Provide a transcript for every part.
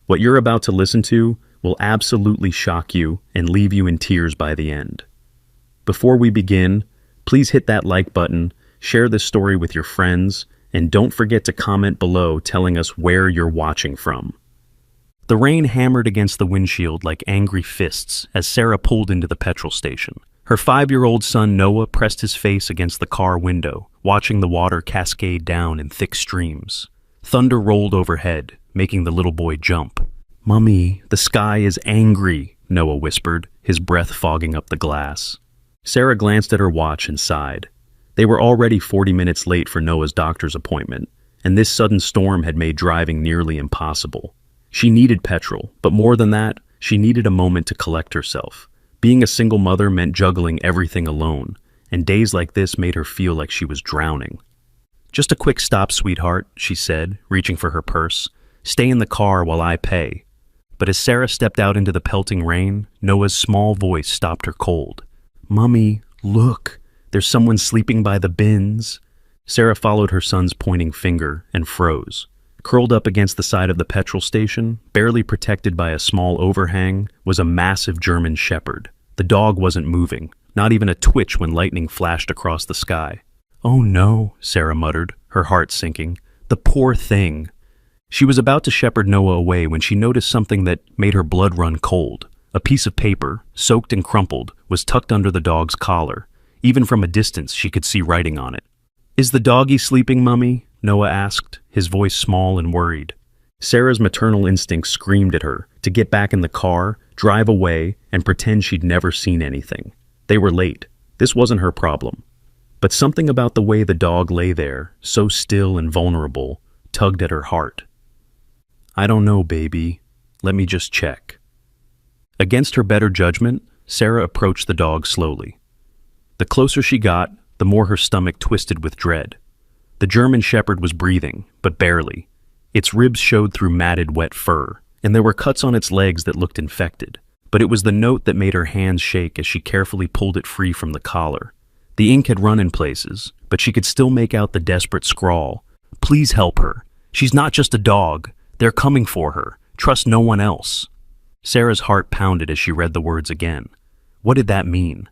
What you're about to listen to will absolutely shock you and leave you in tears by the end. Before we begin, please hit that like button, share this story with your friends, and don't forget to comment below telling us where you're watching from. The rain hammered against the windshield like angry fists as Sarah pulled into the petrol station. Her 5-year-old son Noah pressed his face against the car window, watching the water cascade down in thick streams. Thunder rolled overhead, making the little boy jump. "Mummy, the sky is angry," Noah whispered, his breath fogging up the glass. Sarah glanced at her watch and sighed. They were already 40 minutes late for Noah's doctor's appointment, and this sudden storm had made driving nearly impossible. She needed petrol, but more than that, she needed a moment to collect herself. Being a single mother meant juggling everything alone, and days like this made her feel like she was drowning. "Just a quick stop, sweetheart," she said, reaching for her purse. "Stay in the car while I pay." But as Sarah stepped out into the pelting rain, Noah's small voice stopped her cold. "Mummy, look, there's someone sleeping by the bins." Sarah followed her son's pointing finger and froze. Curled up against the side of the petrol station, barely protected by a small overhang, was a massive German shepherd. The dog wasn't moving, not even a twitch when lightning flashed across the sky. "Oh no," Sarah muttered, her heart sinking. "The poor thing." She was about to shepherd Noah away when she noticed something that made her blood run cold. A piece of paper, soaked and crumpled, was tucked under the dog's collar. Even from a distance, she could see writing on it. "Is the doggy sleeping, Mummy?" Noah asked, his voice small and worried. Sarah's maternal instinct screamed at her to get back in the car, drive away, and pretend she'd never seen anything. They were late. This wasn't her problem. But something about the way the dog lay there, so still and vulnerable, tugged at her heart. "I don't know, baby. Let me just check." Against her better judgment, Sarah approached the dog slowly. The closer she got, the more her stomach twisted with dread. The German shepherd was breathing, but barely. Its ribs showed through matted wet fur, and there were cuts on its legs that looked infected. But it was the note that made her hands shake as she carefully pulled it free from the collar. The ink had run in places, but she could still make out the desperate scrawl. "Please help her. She's not just a dog. They're coming for her. Trust no one else." Sarah's heart pounded as she read the words again. What did that mean?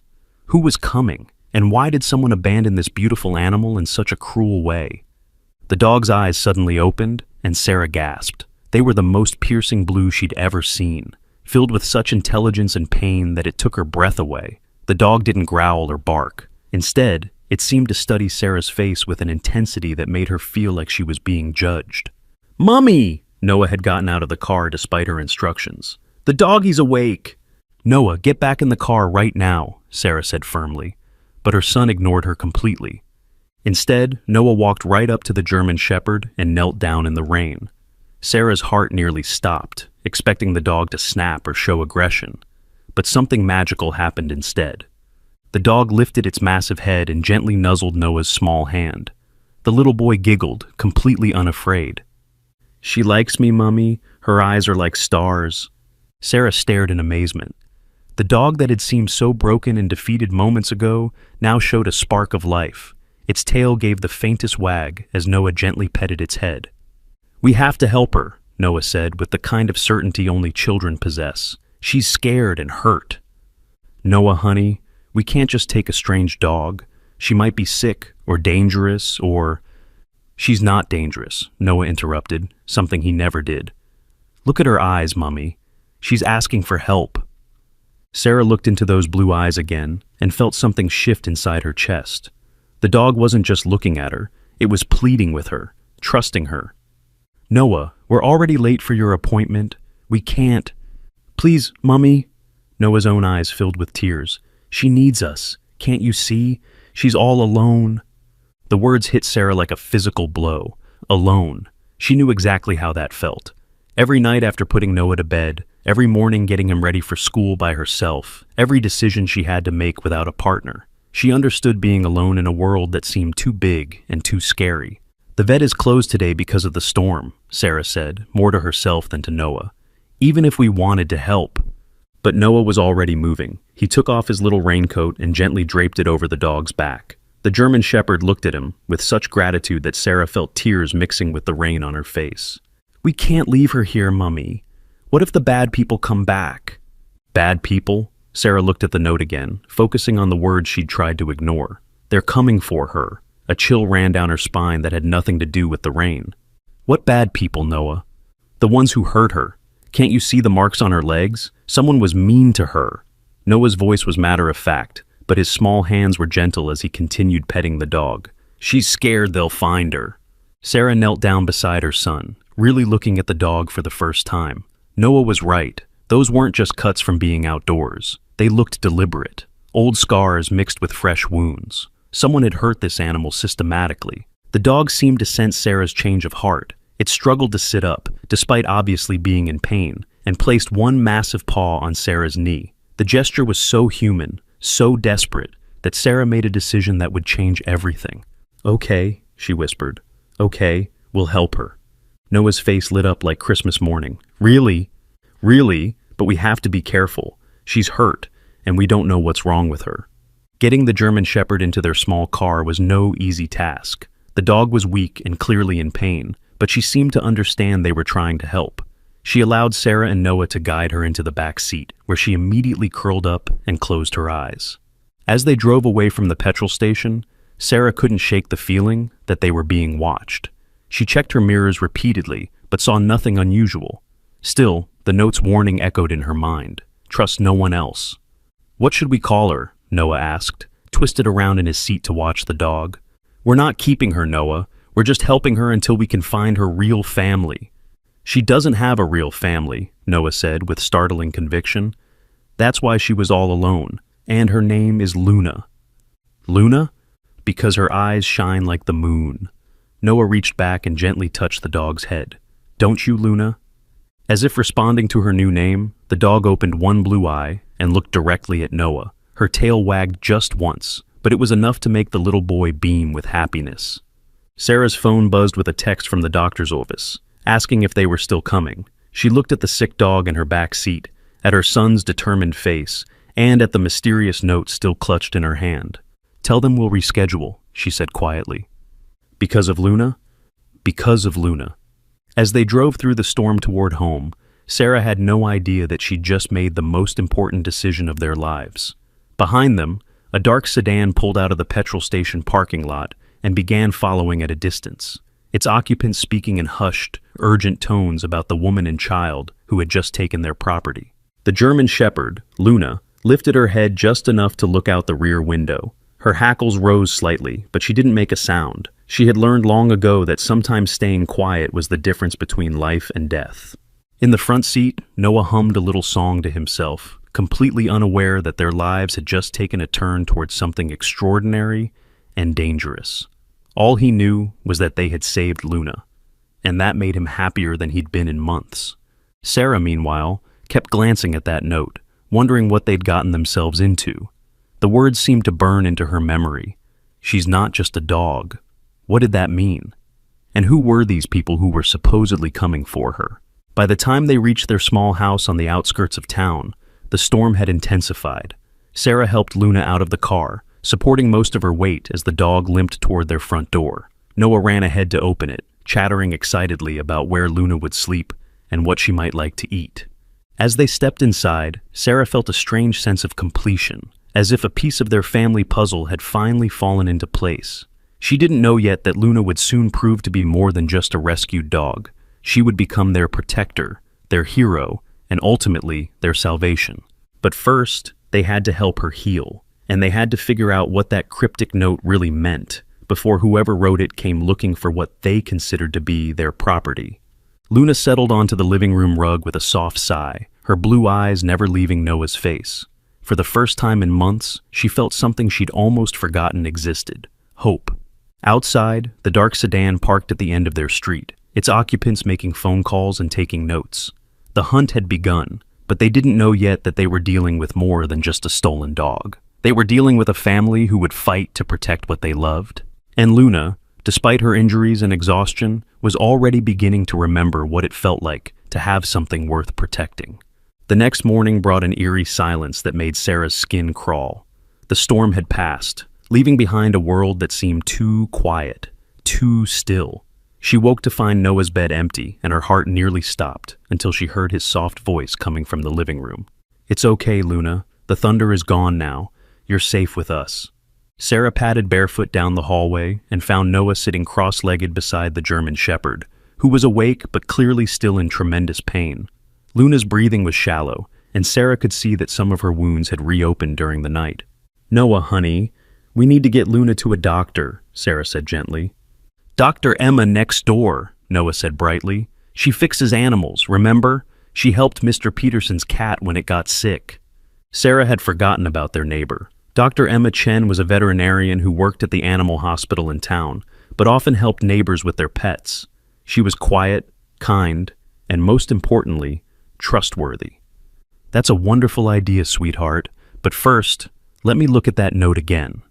Who was coming? And why did someone abandon this beautiful animal in such a cruel way? The dog's eyes suddenly opened, and Sarah gasped. They were the most piercing blue she'd ever seen, filled with such intelligence and pain that it took her breath away. The dog didn't growl or bark. Instead, it seemed to study Sarah's face with an intensity that made her feel like she was being judged. "Mummy!" Noah had gotten out of the car despite her instructions. "The doggy's awake!" "Noah, get back in the car right now," Sarah said firmly. But her son ignored her completely. Instead, Noah walked right up to the German shepherd and knelt down in the rain. Sarah's heart nearly stopped, expecting the dog to snap or show aggression. But something magical happened instead. The dog lifted its massive head and gently nuzzled Noah's small hand. The little boy giggled, completely unafraid. "She likes me, Mummy. Her eyes are like stars." Sarah stared in amazement. The dog that had seemed so broken and defeated moments ago now showed a spark of life. Its tail gave the faintest wag as Noah gently petted its head. "We have to help her," Noah said with the kind of certainty only children possess. "She's scared and hurt." "Noah, honey, we can't just take a strange dog. She might be sick or dangerous or—" "She's not dangerous," Noah interrupted, something he never did. "Look at her eyes, Mummy. She's asking for help." Sarah looked into those blue eyes again and felt something shift inside her chest. The dog wasn't just looking at her, it was pleading with her, trusting her. "Noah, we're already late for your appointment. We can't." "Please, Mummy." Noah's own eyes filled with tears. "She needs us. Can't you see? She's all alone." The words hit Sarah like a physical blow. Alone. She knew exactly how that felt. Every night after putting Noah to bed, every morning getting him ready for school by herself, every decision she had to make without a partner. She understood being alone in a world that seemed too big and too scary. "The vet is closed today because of the storm," Sarah said, more to herself than to Noah. "Even if we wanted to help." But Noah was already moving. He took off his little raincoat and gently draped it over the dog's back. The German shepherd looked at him with such gratitude that Sarah felt tears mixing with the rain on her face. "We can't leave her here, Mummy." What if the bad people come back? Bad people? Sarah looked at the note again, focusing on the words she'd tried to ignore. They're coming for her. A chill ran down her spine that had nothing to do with the rain. What bad people, Noah? The ones who hurt her. Can't you see the marks on her legs? Someone was mean to her. Noah's voice was matter-of-fact, but his small hands were gentle as he continued petting the dog. She's scared they'll find her. Sarah knelt down beside her son, really looking at the dog for the first time. Noah was right. Those weren't just cuts from being outdoors. They looked deliberate. Old scars mixed with fresh wounds. Someone had hurt this animal systematically. The dog seemed to sense Sarah's change of heart. It struggled to sit up, despite obviously being in pain, and placed one massive paw on Sarah's knee. The gesture was so human, so desperate, that Sarah made a decision that would change everything. "Okay," she whispered. "Okay, we'll help her." Noah's face lit up like Christmas morning. "Really? Really? But we have to be careful. She's hurt, and we don't know what's wrong with her." Getting the German Shepherd into their small car was no easy task. The dog was weak and clearly in pain, but she seemed to understand they were trying to help. She allowed Sarah and Noah to guide her into the back seat, where she immediately curled up and closed her eyes. As they drove away from the petrol station, Sarah couldn't shake the feeling that they were being watched. She checked her mirrors repeatedly, but saw nothing unusual. Still, the note's warning echoed in her mind. Trust no one else. "What should we call her?" Noah asked, twisted around in his seat to watch the dog. "We're not keeping her, Noah. We're just helping her until we can find her real family." "She doesn't have a real family," Noah said with startling conviction. "That's why she was all alone, and her name is Luna." "Luna?" "Because her eyes shine like the moon." Noah reached back and gently touched the dog's head. "Don't you, Luna?" As if responding to her new name, the dog opened one blue eye and looked directly at Noah. Her tail wagged just once, but it was enough to make the little boy beam with happiness. Sarah's phone buzzed with a text from the doctor's office, asking if they were still coming. She looked at the sick dog in her back seat, at her son's determined face, and at the mysterious note still clutched in her hand. "Tell them we'll reschedule," she said quietly. "Because of Luna?" "Because of Luna." As they drove through the storm toward home, Sarah had no idea that she'd just made the most important decision of their lives. Behind them, a dark sedan pulled out of the petrol station parking lot and began following at a distance, its occupants speaking in hushed, urgent tones about the woman and child who had just taken their property. The German Shepherd, Luna, lifted her head just enough to look out the rear window. Her hackles rose slightly, but she didn't make a sound. She had learned long ago that sometimes staying quiet was the difference between life and death. In the front seat, Noah hummed a little song to himself, completely unaware that their lives had just taken a turn towards something extraordinary and dangerous. All he knew was that they had saved Luna, and that made him happier than he'd been in months. Sarah, meanwhile, kept glancing at that note, wondering what they'd gotten themselves into. The words seemed to burn into her memory. She's not just a dog. What did that mean? And who were these people who were supposedly coming for her? By the time they reached their small house on the outskirts of town, the storm had intensified. Sarah helped Luna out of the car, supporting most of her weight as the dog limped toward their front door. Noah ran ahead to open it, chattering excitedly about where Luna would sleep and what she might like to eat. As they stepped inside, Sarah felt a strange sense of completion, as if a piece of their family puzzle had finally fallen into place. She didn't know yet that Luna would soon prove to be more than just a rescued dog. She would become their protector, their hero, and ultimately their salvation. But first, they had to help her heal, and they had to figure out what that cryptic note really meant before whoever wrote it came looking for what they considered to be their property. Luna settled onto the living room rug with a soft sigh, her blue eyes never leaving Noah's face. For the first time in months, she felt something she'd almost forgotten existed: hope. Outside, the dark sedan parked at the end of their street, its occupants making phone calls and taking notes. The hunt had begun, but they didn't know yet that they were dealing with more than just a stolen dog. They were dealing with a family who would fight to protect what they loved. And Luna, despite her injuries and exhaustion, was already beginning to remember what it felt like to have something worth protecting. The next morning brought an eerie silence that made Sarah's skin crawl. The storm had passed, leaving behind a world that seemed too quiet, too still. She woke to find Noah's bed empty, and her heart nearly stopped until she heard his soft voice coming from the living room. "It's okay, Luna. The thunder is gone now. You're safe with us." Sarah padded barefoot down the hallway and found Noah sitting cross-legged beside the German Shepherd, who was awake but clearly still in tremendous pain. Luna's breathing was shallow, and Sarah could see that some of her wounds had reopened during the night. "Noah, honey, we need to get Luna to a doctor," Sarah said gently. "Dr. Emma next door," Noah said brightly. "She fixes animals, remember? She helped Mr. Peterson's cat when it got sick." Sarah had forgotten about their neighbor. Dr. Emma Chen was a veterinarian who worked at the animal hospital in town, but often helped neighbors with their pets. She was quiet, kind, and most importantly, trustworthy. "That's a wonderful idea, sweetheart, but first, let me look at that note again."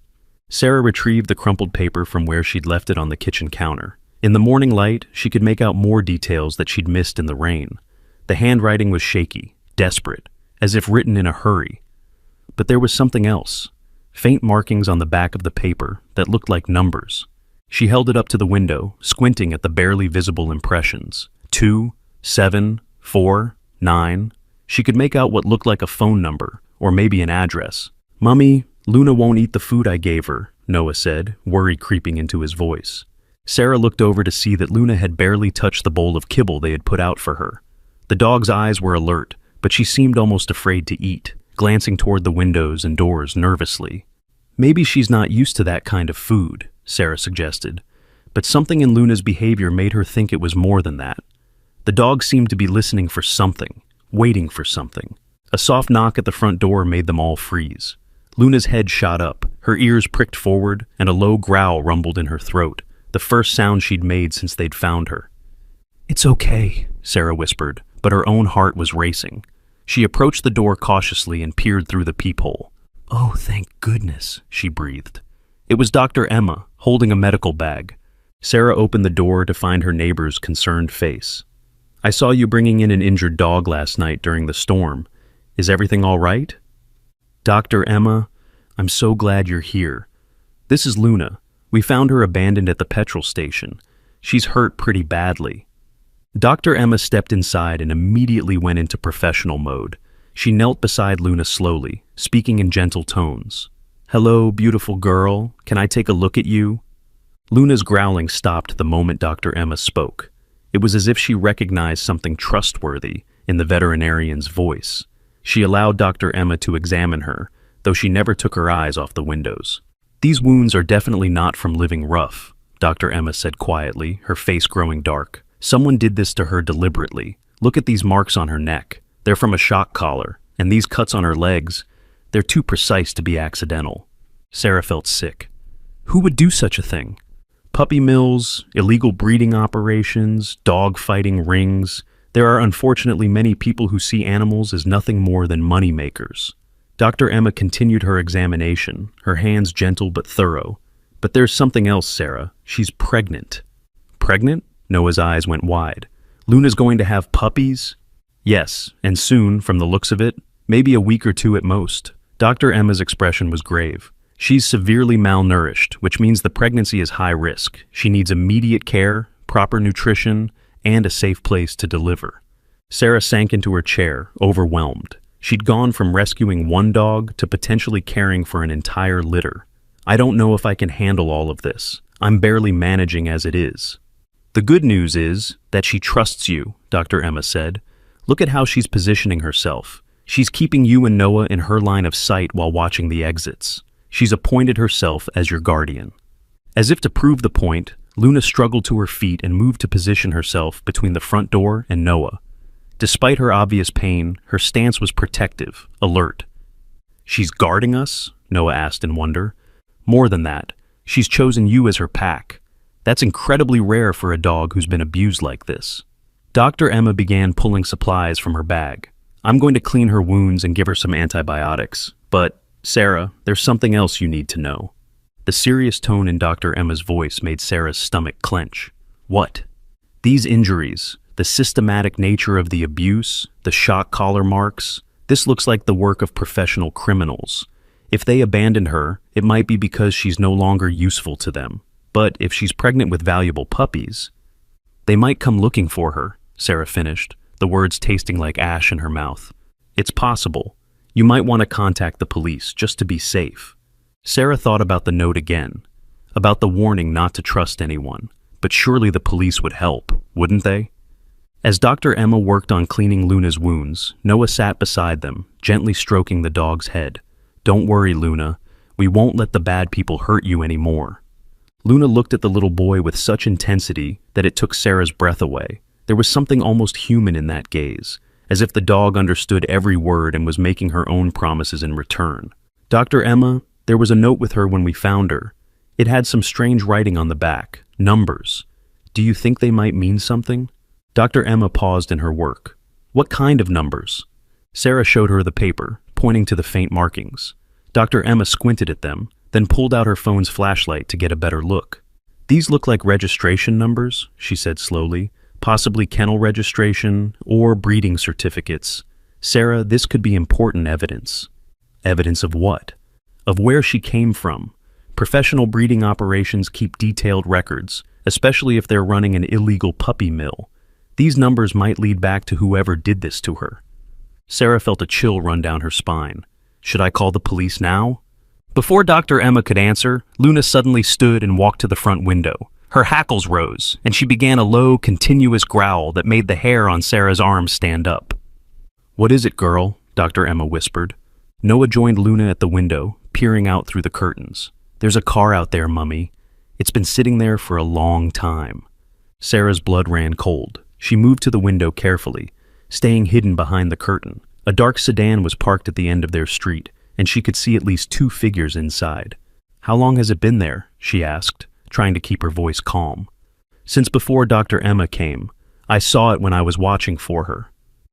Sarah retrieved the crumpled paper from where she'd left it on the kitchen counter. In the morning light, she could make out more details that she'd missed in the rain. The handwriting was shaky, desperate, as if written in a hurry. But there was something else, faint markings on the back of the paper that looked like numbers. She held it up to the window, squinting at the barely visible impressions. 2, 7, 4, 9. She could make out what looked like a phone number, or maybe an address. "Mummy, Luna won't eat the food I gave her," Noah said, worry creeping into his voice. Sarah looked over to see that Luna had barely touched the bowl of kibble they had put out for her. The dog's eyes were alert, but she seemed almost afraid to eat, glancing toward the windows and doors nervously. "Maybe she's not used to that kind of food," Sarah suggested, but something in Luna's behavior made her think it was more than that. The dog seemed to be listening for something, waiting for something. A soft knock at the front door made them all freeze. Luna's head shot up, her ears pricked forward, and a low growl rumbled in her throat, the first sound she'd made since they'd found her. "It's okay," Sarah whispered, but her own heart was racing. She approached the door cautiously and peered through the peephole. "Oh, thank goodness," she breathed. It was Dr. Emma, holding a medical bag. Sarah opened the door to find her neighbor's concerned face. "I saw you bringing in an injured dog last night during the storm. Is everything all right?" "Dr. Emma, I'm so glad you're here. This is Luna. We found her abandoned at the petrol station. She's hurt pretty badly." Dr. Emma stepped inside and immediately went into professional mode. She knelt beside Luna slowly, speaking in gentle tones. "Hello, beautiful girl. Can I take a look at you?" Luna's growling stopped the moment Dr. Emma spoke. It was as if she recognized something trustworthy in the veterinarian's voice. She allowed Dr. Emma to examine her, though she never took her eyes off the windows. "These wounds are definitely not from living rough," Dr. Emma said quietly, her face growing dark. "Someone did this to her deliberately. Look at these marks on her neck. They're from a shock collar, and these cuts on her legs, they're too precise to be accidental." Sarah felt sick. Who would do such a thing? Puppy mills, illegal breeding operations, dog fighting rings. There are unfortunately many people who see animals as nothing more than money makers. Dr. Emma continued her examination, her hands gentle but thorough. "But there's something else, Sarah. She's pregnant." "Pregnant?" Noah's eyes went wide. "Luna's going to have puppies?" "Yes, and soon, from the looks of it, maybe a week or 2 at most." Dr. Emma's expression was grave. "She's severely malnourished, which means the pregnancy is high risk. She needs immediate care, proper nutrition, and a safe place to deliver." Sarah sank into her chair, overwhelmed. She'd gone from rescuing one dog to potentially caring for an entire litter. "I don't know if I can handle all of this. I'm barely managing as it is." "The good news is that she trusts you," Dr. Emma said. "Look at how she's positioning herself. She's keeping you and Noah in her line of sight while watching the exits. She's appointed herself as your guardian." As if to prove the point, Luna struggled to her feet and moved to position herself between the front door and Noah. Despite her obvious pain, her stance was protective, alert. "She's guarding us?" Noah asked in wonder. "More than that, she's chosen you as her pack. That's incredibly rare for a dog who's been abused like this." Dr. Emma began pulling supplies from her bag. "I'm going to clean her wounds and give her some antibiotics. But, Sarah, there's something else you need to know." The serious tone in Dr. Emma's voice made Sarah's stomach clench. "What?" "These injuries, the systematic nature of the abuse, the shock collar marks, this looks like the work of professional criminals. If they abandoned her, it might be because she's no longer useful to them. But if she's pregnant with valuable puppies, They might come looking for her, Sarah finished, the words tasting like ash in her mouth. It's possible. You might want to contact the police just to be safe. Sarah thought about the note again, about the warning not to trust anyone, but surely the police would help, wouldn't they? As Dr. Emma worked on cleaning Luna's wounds, Noah sat beside them, gently stroking the dog's head. Don't worry, Luna. We won't let the bad people hurt you anymore. Luna looked at the little boy with such intensity that it took Sarah's breath away. There was something almost human in that gaze, as if the dog understood every word and was making her own promises in return. Dr. Emma, there was a note with her when we found her. It had some strange writing on the back, numbers. Do you think they might mean something? Dr. Emma paused in her work. What kind of numbers? Sarah showed her the paper, pointing to the faint markings. Dr. Emma squinted at them, then pulled out her phone's flashlight to get a better look. These look like registration numbers, she said slowly, possibly kennel registration or breeding certificates. Sarah, this could be important evidence. Evidence of what? Of where she came from. Professional breeding operations keep detailed records, especially if they're running an illegal puppy mill. These numbers might lead back to whoever did this to her. Sarah felt a chill run down her spine. Should I call the police now? Before Dr. Emma could answer, Luna suddenly stood and walked to the front window. Her hackles rose, and she began a low, continuous growl that made the hair on Sarah's arms stand up. What is it, girl? Dr. Emma whispered. Noah joined Luna at the window, peering out through the curtains. There's a car out there, Mummy. It's been sitting there for a long time. Sarah's blood ran cold. She moved to the window carefully, staying hidden behind the curtain. A dark sedan was parked at the end of their street, and she could see at least 2 figures inside. How long has it been there? She asked, trying to keep her voice calm. Since before Dr. Emma came. I saw it when I was watching for her.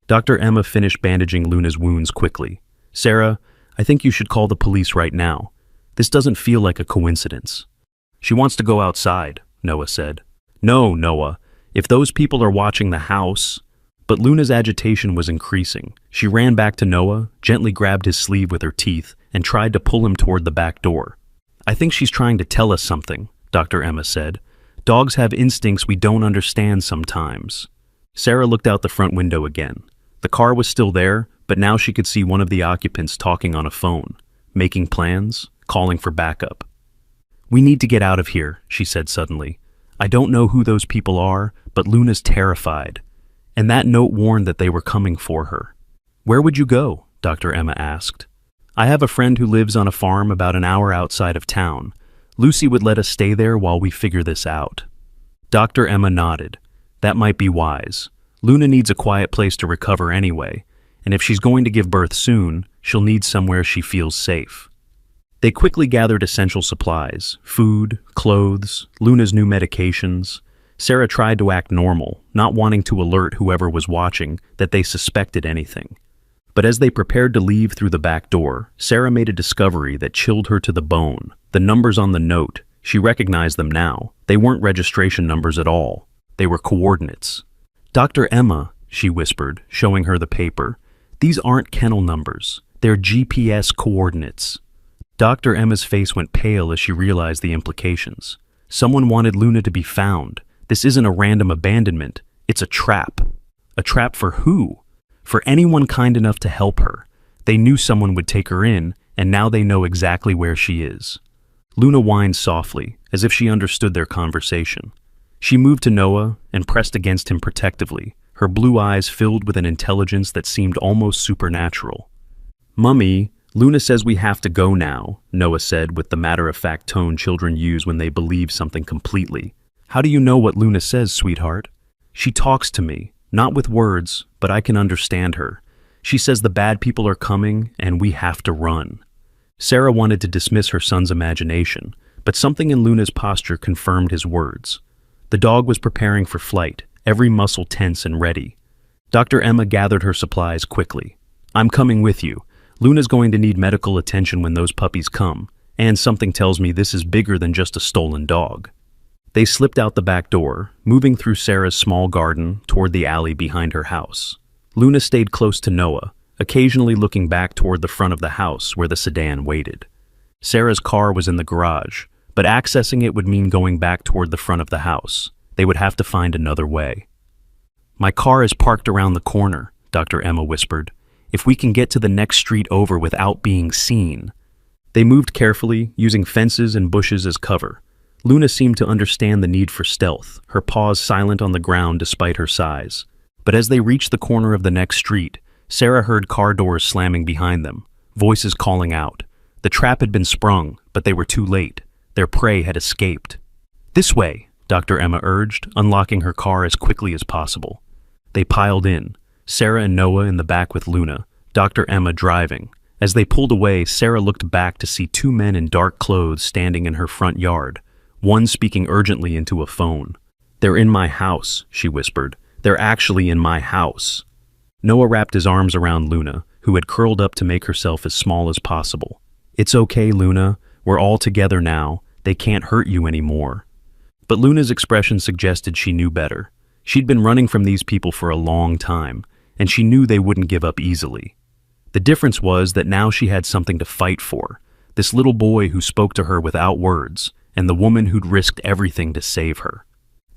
Dr. Emma finished bandaging Luna's wounds quickly. Sarah, I think you should call the police right now. This doesn't feel like a coincidence. She wants to go outside, Noah said. No, Noah. If those people are watching the house... But Luna's agitation was increasing. She ran back to Noah, gently grabbed his sleeve with her teeth, and tried to pull him toward the back door. I think she's trying to tell us something, Dr. Emma said. Dogs have instincts we don't understand sometimes. Sarah looked out the front window again. The car was still there, but now she could see one of the occupants talking on a phone, making plans, calling for backup. We need to get out of here, she said suddenly. I don't know who those people are, but Luna's terrified. And that note warned that they were coming for her. Where would you go? Dr. Emma asked. I have a friend who lives on a farm about an hour outside of town. Lucy would let us stay there while we figure this out. Dr. Emma nodded. That might be wise. Luna needs a quiet place to recover anyway, and if she's going to give birth soon, she'll need somewhere she feels safe. They quickly gathered essential supplies, food, clothes, Luna's new medications. Sarah tried to act normal, not wanting to alert whoever was watching that they suspected anything. But as they prepared to leave through the back door, Sarah made a discovery that chilled her to the bone. The numbers on the note, she recognized them now. They weren't registration numbers at all. They were coordinates. Dr. Emma, she whispered, showing her the paper, these aren't kennel numbers. They're GPS coordinates. Dr. Emma's face went pale as she realized the implications. Someone wanted Luna to be found. This isn't a random abandonment. It's a trap. A trap for who? For anyone kind enough to help her. They knew someone would take her in, and now they know exactly where she is. Luna whined softly, as if she understood their conversation. She moved to Noah and pressed against him protectively, her blue eyes filled with an intelligence that seemed almost supernatural. Mummy, Luna says we have to go now, Noah said with the matter-of-fact tone children use when they believe something completely. How do you know what Luna says, sweetheart? She talks to me, not with words, but I can understand her. She says the bad people are coming and we have to run. Sarah wanted to dismiss her son's imagination, but something in Luna's posture confirmed his words. The dog was preparing for flight, every muscle tense and ready. Dr. Emma gathered her supplies quickly. I'm coming with you. Luna's going to need medical attention when those puppies come, and something tells me this is bigger than just a stolen dog. They slipped out the back door, moving through Sarah's small garden toward the alley behind her house. Luna stayed close to Noah, occasionally looking back toward the front of the house where the sedan waited. Sarah's car was in the garage, but accessing it would mean going back toward the front of the house. They would have to find another way. "My car is parked around the corner," Dr. Emma whispered. "If we can get to the next street over without being seen." They moved carefully, using fences and bushes as cover. Luna seemed to understand the need for stealth, her paws silent on the ground despite her size. But as they reached the corner of the next street, Sarah heard car doors slamming behind them, voices calling out. The trap had been sprung, but they were too late. Their prey had escaped. "This way," Dr. Emma urged, unlocking her car as quickly as possible. They piled in, Sarah and Noah in the back with Luna, Dr. Emma driving. As they pulled away, Sarah looked back to see two men in dark clothes standing in her front yard, one speaking urgently into a phone. "They're in my house," she whispered. "They're actually in my house." Noah wrapped his arms around Luna, who had curled up to make herself as small as possible. "It's okay, Luna. We're all together now. They can't hurt you anymore." But Luna's expression suggested she knew better. She'd been running from these people for a long time, and she knew they wouldn't give up easily. The difference was that now she had something to fight for, this little boy who spoke to her without words, and the woman who'd risked everything to save her.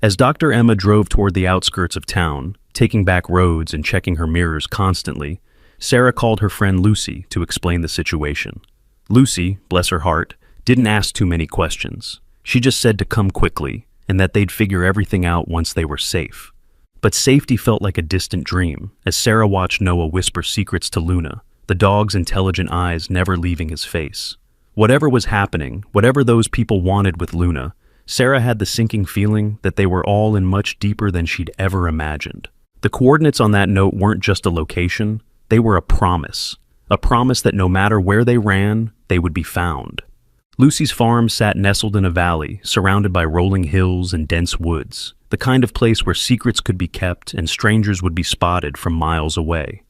As Dr. Emma drove toward the outskirts of town, taking back roads and checking her mirrors constantly, Sarah called her friend Lucy to explain the situation. Lucy, bless her heart, didn't ask too many questions. She just said to come quickly, and that they'd figure everything out once they were safe. But safety felt like a distant dream, as Sarah watched Noah whisper secrets to Luna, the dog's intelligent eyes never leaving his face. Whatever was happening, whatever those people wanted with Luna, Sarah had the sinking feeling that they were all in much deeper than she'd ever imagined. The coordinates on that note weren't just a location, they were a promise that no matter where they ran, they would be found. Lucy's farm sat nestled in a valley, surrounded by rolling hills and dense woods, the kind of place where secrets could be kept and strangers would be spotted from miles away.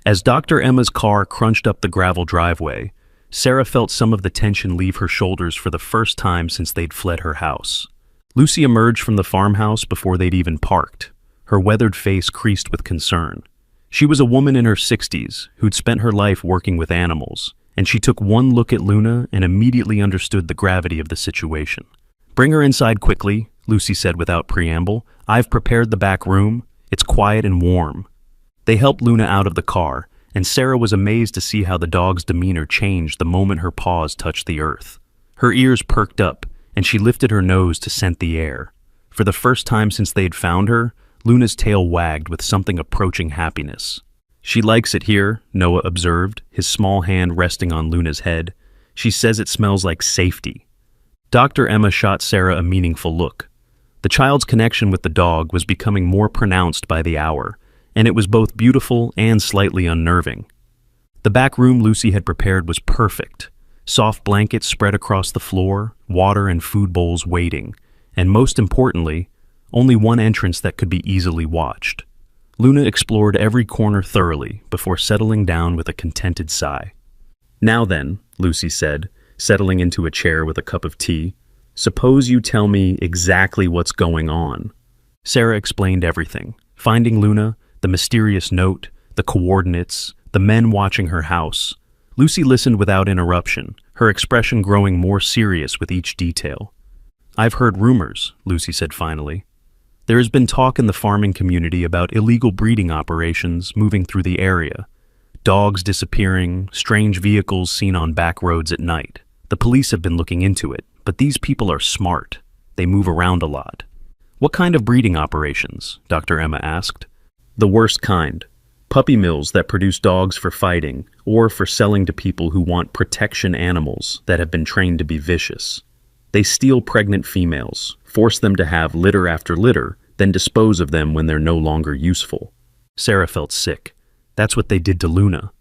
As Dr. Emma's car crunched up the gravel driveway, Sarah felt some of the tension leave her shoulders for the first time since they'd fled her house. Lucy emerged from the farmhouse before they'd even parked, her weathered face creased with concern. She was a woman in her 60s who'd spent her life working with animals, and she took one look at Luna and immediately understood the gravity of the situation. "Bring her inside quickly," Lucy said without preamble. "I've prepared the back room. It's quiet and warm." They helped Luna out of the car, and Sarah was amazed to see how the dog's demeanor changed the moment her paws touched the earth. Her ears perked up, and she lifted her nose to scent the air. For the first time since they'd found her, Luna's tail wagged with something approaching happiness. "She likes it here," Noah observed, his small hand resting on Luna's head. "She says it smells like safety." Dr. Emma shot Sarah a meaningful look. The child's connection with the dog was becoming more pronounced by the hour, and it was both beautiful and slightly unnerving. The back room Lucy had prepared was perfect. Soft blankets spread across the floor, water and food bowls waiting, and most importantly, only one entrance that could be easily watched. Luna explored every corner thoroughly before settling down with a contented sigh. "Now then," Lucy said, settling into a chair with a cup of tea, "suppose you tell me exactly what's going on." Sarah explained everything, finding Luna, the mysterious note, the coordinates, the men watching her house. Lucy listened without interruption, her expression growing more serious with each detail. "I've heard rumors," Lucy said finally. "There has been talk in the farming community about illegal breeding operations moving through the area. Dogs disappearing, strange vehicles seen on back roads at night. The police have been looking into it, but these people are smart. They move around a lot." "What kind of breeding operations?" Dr. Emma asked. "The worst kind. Puppy mills that produce dogs for fighting or for selling to people who want protection animals that have been trained to be vicious. They steal pregnant females, force them to have litter after litter, then dispose of them when they're no longer useful." Sarah felt sick. That's what they did to Luna.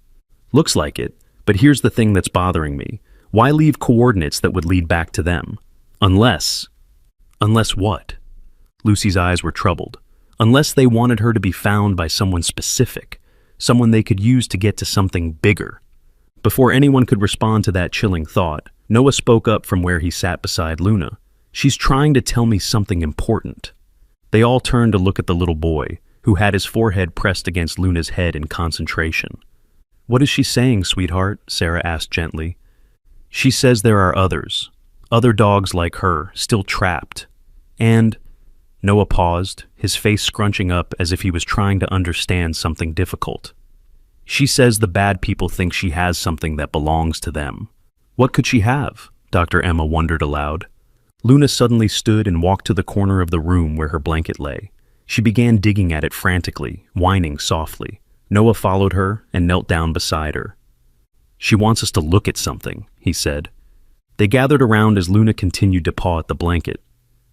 "Looks like it, but here's the thing that's bothering me. Why leave coordinates that would lead back to them? Unless what?" Lucy's eyes were troubled. "Unless they wanted her to be found by someone specific, someone they could use to get to something bigger." Before anyone could respond to that chilling thought, Noah spoke up from where he sat beside Luna. "She's trying to tell me something important." They all turned to look at the little boy, who had his forehead pressed against Luna's head in concentration. "What is she saying, sweetheart?" Sarah asked gently. "She says there are others, other dogs like her, still trapped. And Noah paused, his face scrunching up as if he was trying to understand something difficult. She says the bad people think she has something that belongs to them. What could she have? Dr. Emma wondered aloud. Luna suddenly stood and walked to the corner of the room where her blanket lay. She began digging at it frantically, whining softly. Noah followed her and knelt down beside her. "She wants us to look at something," he said. They gathered around as Luna continued to paw at the blanket.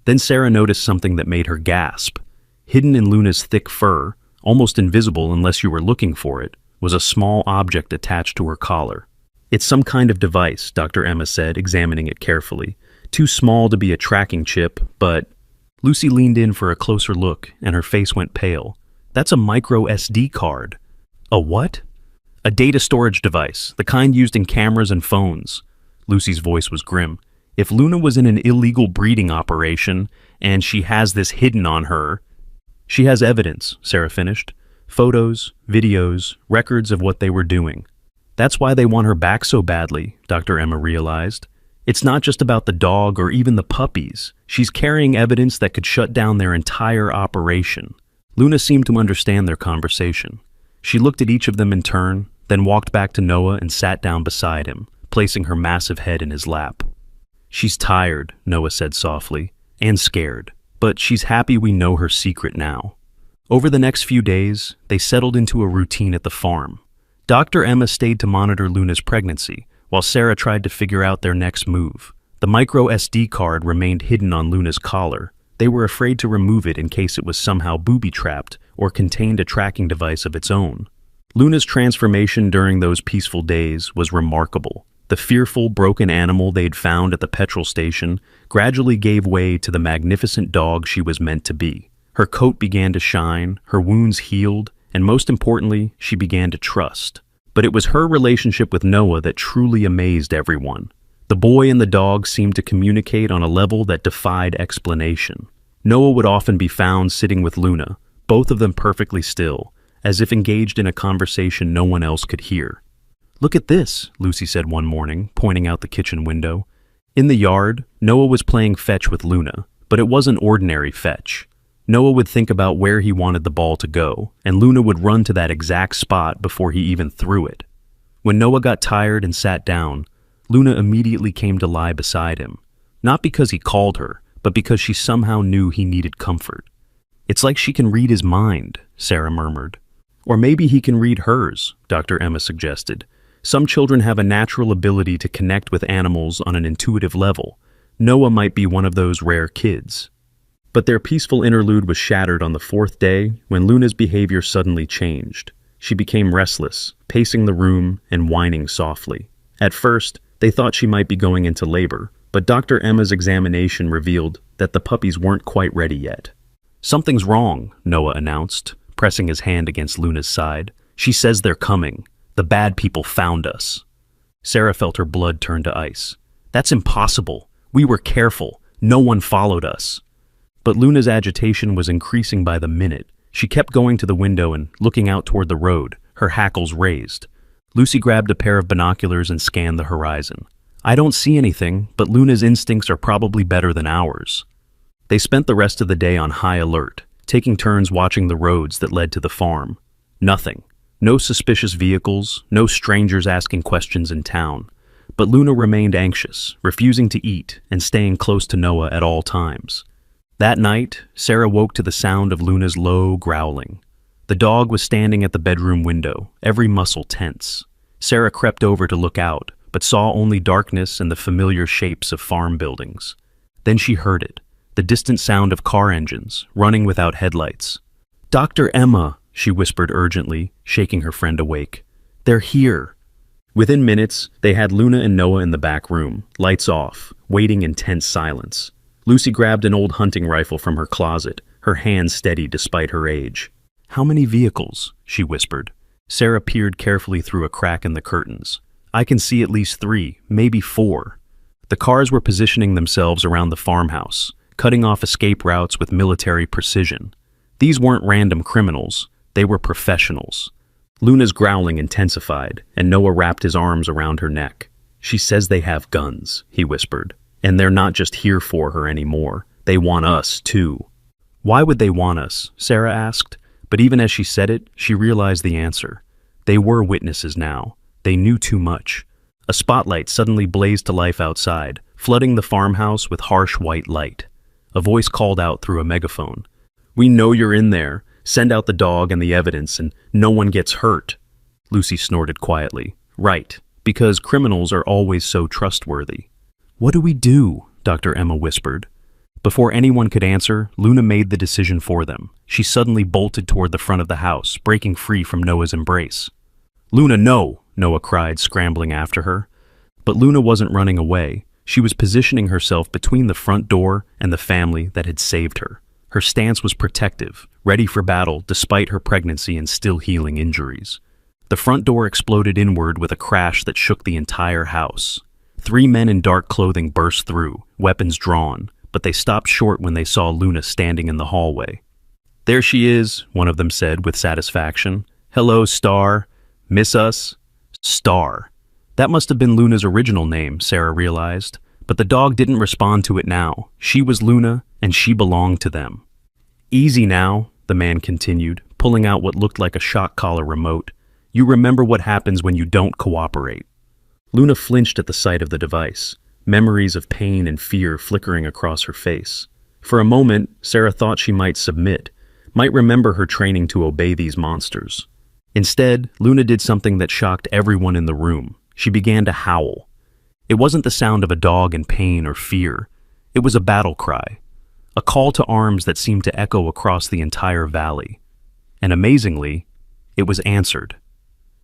Then Sarah noticed something that made her gasp. Hidden in Luna's thick fur, almost invisible unless you were looking for it, was a small object attached to her collar. "It's some kind of device," Dr. Emma said, examining it carefully. "Too small to be a tracking chip, but—" Lucy leaned in for a closer look, and her face went pale. "That's a micro SD card." "A what?" "A data storage device, the kind used in cameras and phones." Lucy's voice was grim. "If Luna was in an illegal breeding operation, and she has this hidden on her—" "She has evidence," Sarah finished. "Photos, videos, records of what they were doing." "That's why they want her back so badly," Dr. Emma realized. "It's not just about the dog or even the puppies. She's carrying evidence that could shut down their entire operation." Luna seemed to understand their conversation. She looked at each of them in turn, then walked back to Noah and sat down beside him, placing her massive head in his lap. "She's tired," Noah said softly, "and scared, but she's happy we know her secret now." Over the next few days, they settled into a routine at the farm. Dr. Emma stayed to monitor Luna's pregnancy, while Sarah tried to figure out their next move. The micro SD card remained hidden on Luna's collar. They were afraid to remove it in case it was somehow booby-trapped or contained a tracking device of its own. Luna's transformation during those peaceful days was remarkable. The fearful, broken animal they'd found at the petrol station gradually gave way to the magnificent dog she was meant to be. Her coat began to shine, her wounds healed, and most importantly, she began to trust. But it was her relationship with Noah that truly amazed everyone. The boy and the dog seemed to communicate on a level that defied explanation. Noah would often be found sitting with Luna, both of them perfectly still, as if engaged in a conversation no one else could hear. "Look at this," Lucy said one morning, pointing out the kitchen window. In the yard, Noah was playing fetch with Luna, but it wasn't ordinary fetch. Noah would think about where he wanted the ball to go, and Luna would run to that exact spot before he even threw it. When Noah got tired and sat down, Luna immediately came to lie beside him, not because he called her, but because she somehow knew he needed comfort. "It's like she can read his mind," Sarah murmured. "Or maybe he can read hers," Dr. Emma suggested. "Some children have a natural ability to connect with animals on an intuitive level. Noah might be one of those rare kids." But their peaceful interlude was shattered on the fourth day when Luna's behavior suddenly changed. She became restless, pacing the room and whining softly. At first, they thought she might be going into labor, but Dr. Emma's examination revealed that the puppies weren't quite ready yet. "Something's wrong," Noah announced, pressing his hand against Luna's side. "She says they're coming. The bad people found us." Sarah felt her blood turn to ice. "That's impossible. We were careful. No one followed us." But Luna's agitation was increasing by the minute. She kept going to the window and looking out toward the road, her hackles raised. Lucy grabbed a pair of binoculars and scanned the horizon. "I don't see anything, but Luna's instincts are probably better than ours." They spent the rest of the day on high alert, taking turns watching the roads that led to the farm. Nothing. No suspicious vehicles, no strangers asking questions in town. But Luna remained anxious, refusing to eat and staying close to Noah at all times. That night, Sarah woke to the sound of Luna's low growling. The dog was standing at the bedroom window, every muscle tense. Sarah crept over to look out, but saw only darkness and the familiar shapes of farm buildings. Then she heard it, the distant sound of car engines, running without headlights. "Dr. Emma," she whispered urgently, shaking her friend awake. "They're here." Within minutes, they had Luna and Noah in the back room, lights off, waiting in tense silence. Lucy grabbed an old hunting rifle from her closet, her hand steady despite her age. "How many vehicles?" she whispered. Sarah peered carefully through a crack in the curtains. "I can see at least 3, maybe 4. The cars were positioning themselves around the farmhouse, cutting off escape routes with military precision. These weren't random criminals, they were professionals. Luna's growling intensified, and Noah wrapped his arms around her neck. "She says they have guns," he whispered. "And they're not just here for her anymore. They want us, too." Why would they want us? Sarah asked, but even as she said it, she realized the answer. They were witnesses now. They knew too much. A spotlight suddenly blazed to life outside, flooding the farmhouse with harsh white light. A voice called out through a megaphone. "We know you're in there. Send out the dog and the evidence, and no one gets hurt." Lucy snorted quietly. "Right, because criminals are always so trustworthy." "What do we do?" Dr. Emma whispered. Before anyone could answer, Luna made the decision for them. She suddenly bolted toward the front of the house, breaking free from Noah's embrace. "Luna, no!" Noah cried, scrambling after her. But Luna wasn't running away. She was positioning herself between the front door and the family that had saved her. Her stance was protective, ready for battle despite her pregnancy and still healing injuries. The front door exploded inward with a crash that shook the entire house. 3 men in dark clothing burst through, weapons drawn, but they stopped short when they saw Luna standing in the hallway. "There she is," one of them said with satisfaction. "Hello, Star. Miss us?" Star. That must have been Luna's original name, Sarah realized, but the dog didn't respond to it now. She was Luna, and she belonged to them. "Easy now," the man continued, pulling out what looked like a shock collar remote. "You remember what happens when you don't cooperate." Luna flinched at the sight of the device, memories of pain and fear flickering across her face. For a moment, Sarah thought she might submit, might remember her training to obey these monsters. Instead, Luna did something that shocked everyone in the room. She began to howl. It wasn't the sound of a dog in pain or fear. It was a battle cry, a call to arms that seemed to echo across the entire valley. And amazingly, it was answered.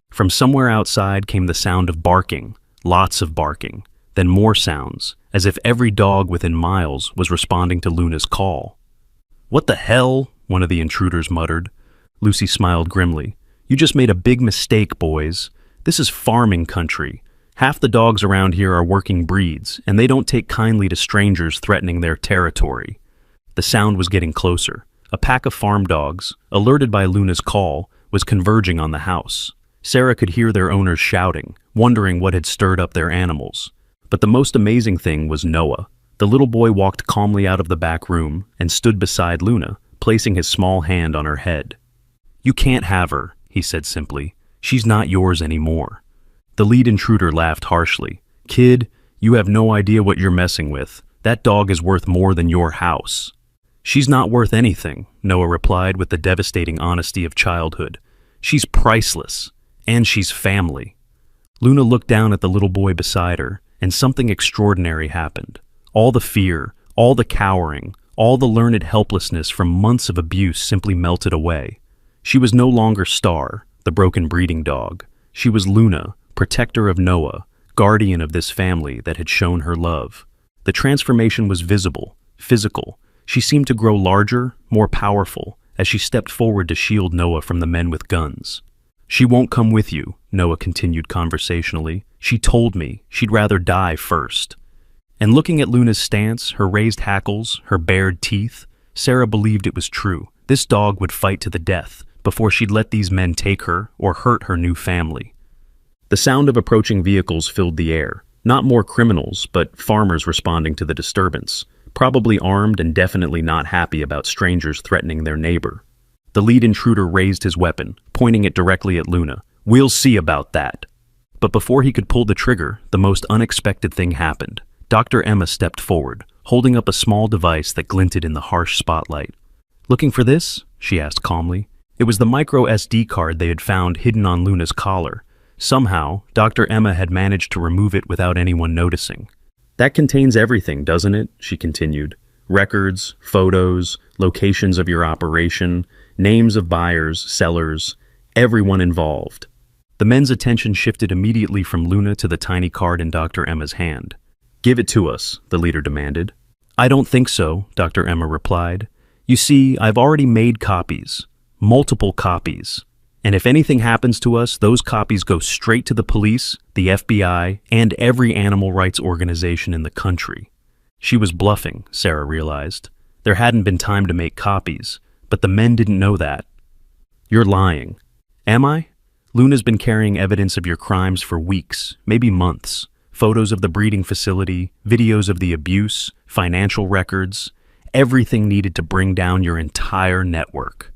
From somewhere outside came the sound of barking, lots of barking, then more sounds, as if every dog within miles was responding to Luna's call. "What the hell?" one of the intruders muttered. Lucy smiled grimly. "You just made a big mistake, boys. This is farming country. Half the dogs around here are working breeds, and they don't take kindly to strangers threatening their territory." The sound was getting closer. A pack of farm dogs, alerted by Luna's call, was converging on the house. Sarah could hear their owners shouting, wondering what had stirred up their animals. But the most amazing thing was Noah. The little boy walked calmly out of the back room and stood beside Luna, placing his small hand on her head. "You can't have her," he said simply. "She's not yours anymore." The lead intruder laughed harshly. "Kid, you have no idea what you're messing with. That dog is worth more than your house." "She's not worth anything," Noah replied with the devastating honesty of childhood. "She's priceless, and she's family." Luna looked down at the little boy beside her, and something extraordinary happened. All the fear, all the cowering, all the learned helplessness from months of abuse simply melted away. She was no longer Star, the broken breeding dog. She was Luna, protector of Noah, guardian of this family that had shown her love. The transformation was visible, physical. She seemed to grow larger, more powerful, as she stepped forward to shield Noah from the men with guns. "She won't come with you," Noah continued conversationally. "She told me she'd rather die first." And looking at Luna's stance, her raised hackles, her bared teeth, Sarah believed it was true. This dog would fight to the death before she'd let these men take her or hurt her new family. The sound of approaching vehicles filled the air. Not more criminals, but farmers responding to the disturbance, probably armed and definitely not happy about strangers threatening their neighbor. The lead intruder raised his weapon, pointing it directly at Luna. "We'll see about that." But before he could pull the trigger, the most unexpected thing happened. Dr. Emma stepped forward, holding up a small device that glinted in the harsh spotlight. "Looking for this?" she asked calmly. It was the micro SD card they had found hidden on Luna's collar. Somehow, Dr. Emma had managed to remove it without anyone noticing. "That contains everything, doesn't it?" she continued. "Records, photos, locations of your operation, names of buyers, sellers, everyone involved." The men's attention shifted immediately from Luna to the tiny card in Dr. Emma's hand. "Give it to us," the leader demanded. "I don't think so," Dr. Emma replied. "You see, I've already made copies. Multiple copies. And if anything happens to us, those copies go straight to the police, the FBI, and every animal rights organization in the country." She was bluffing, Sarah realized. There hadn't been time to make copies, but the men didn't know that. "You're lying." "Am I? Luna's been carrying evidence of your crimes for weeks, maybe months. Photos of the breeding facility, videos of the abuse, financial records. everything needed to bring down your entire network.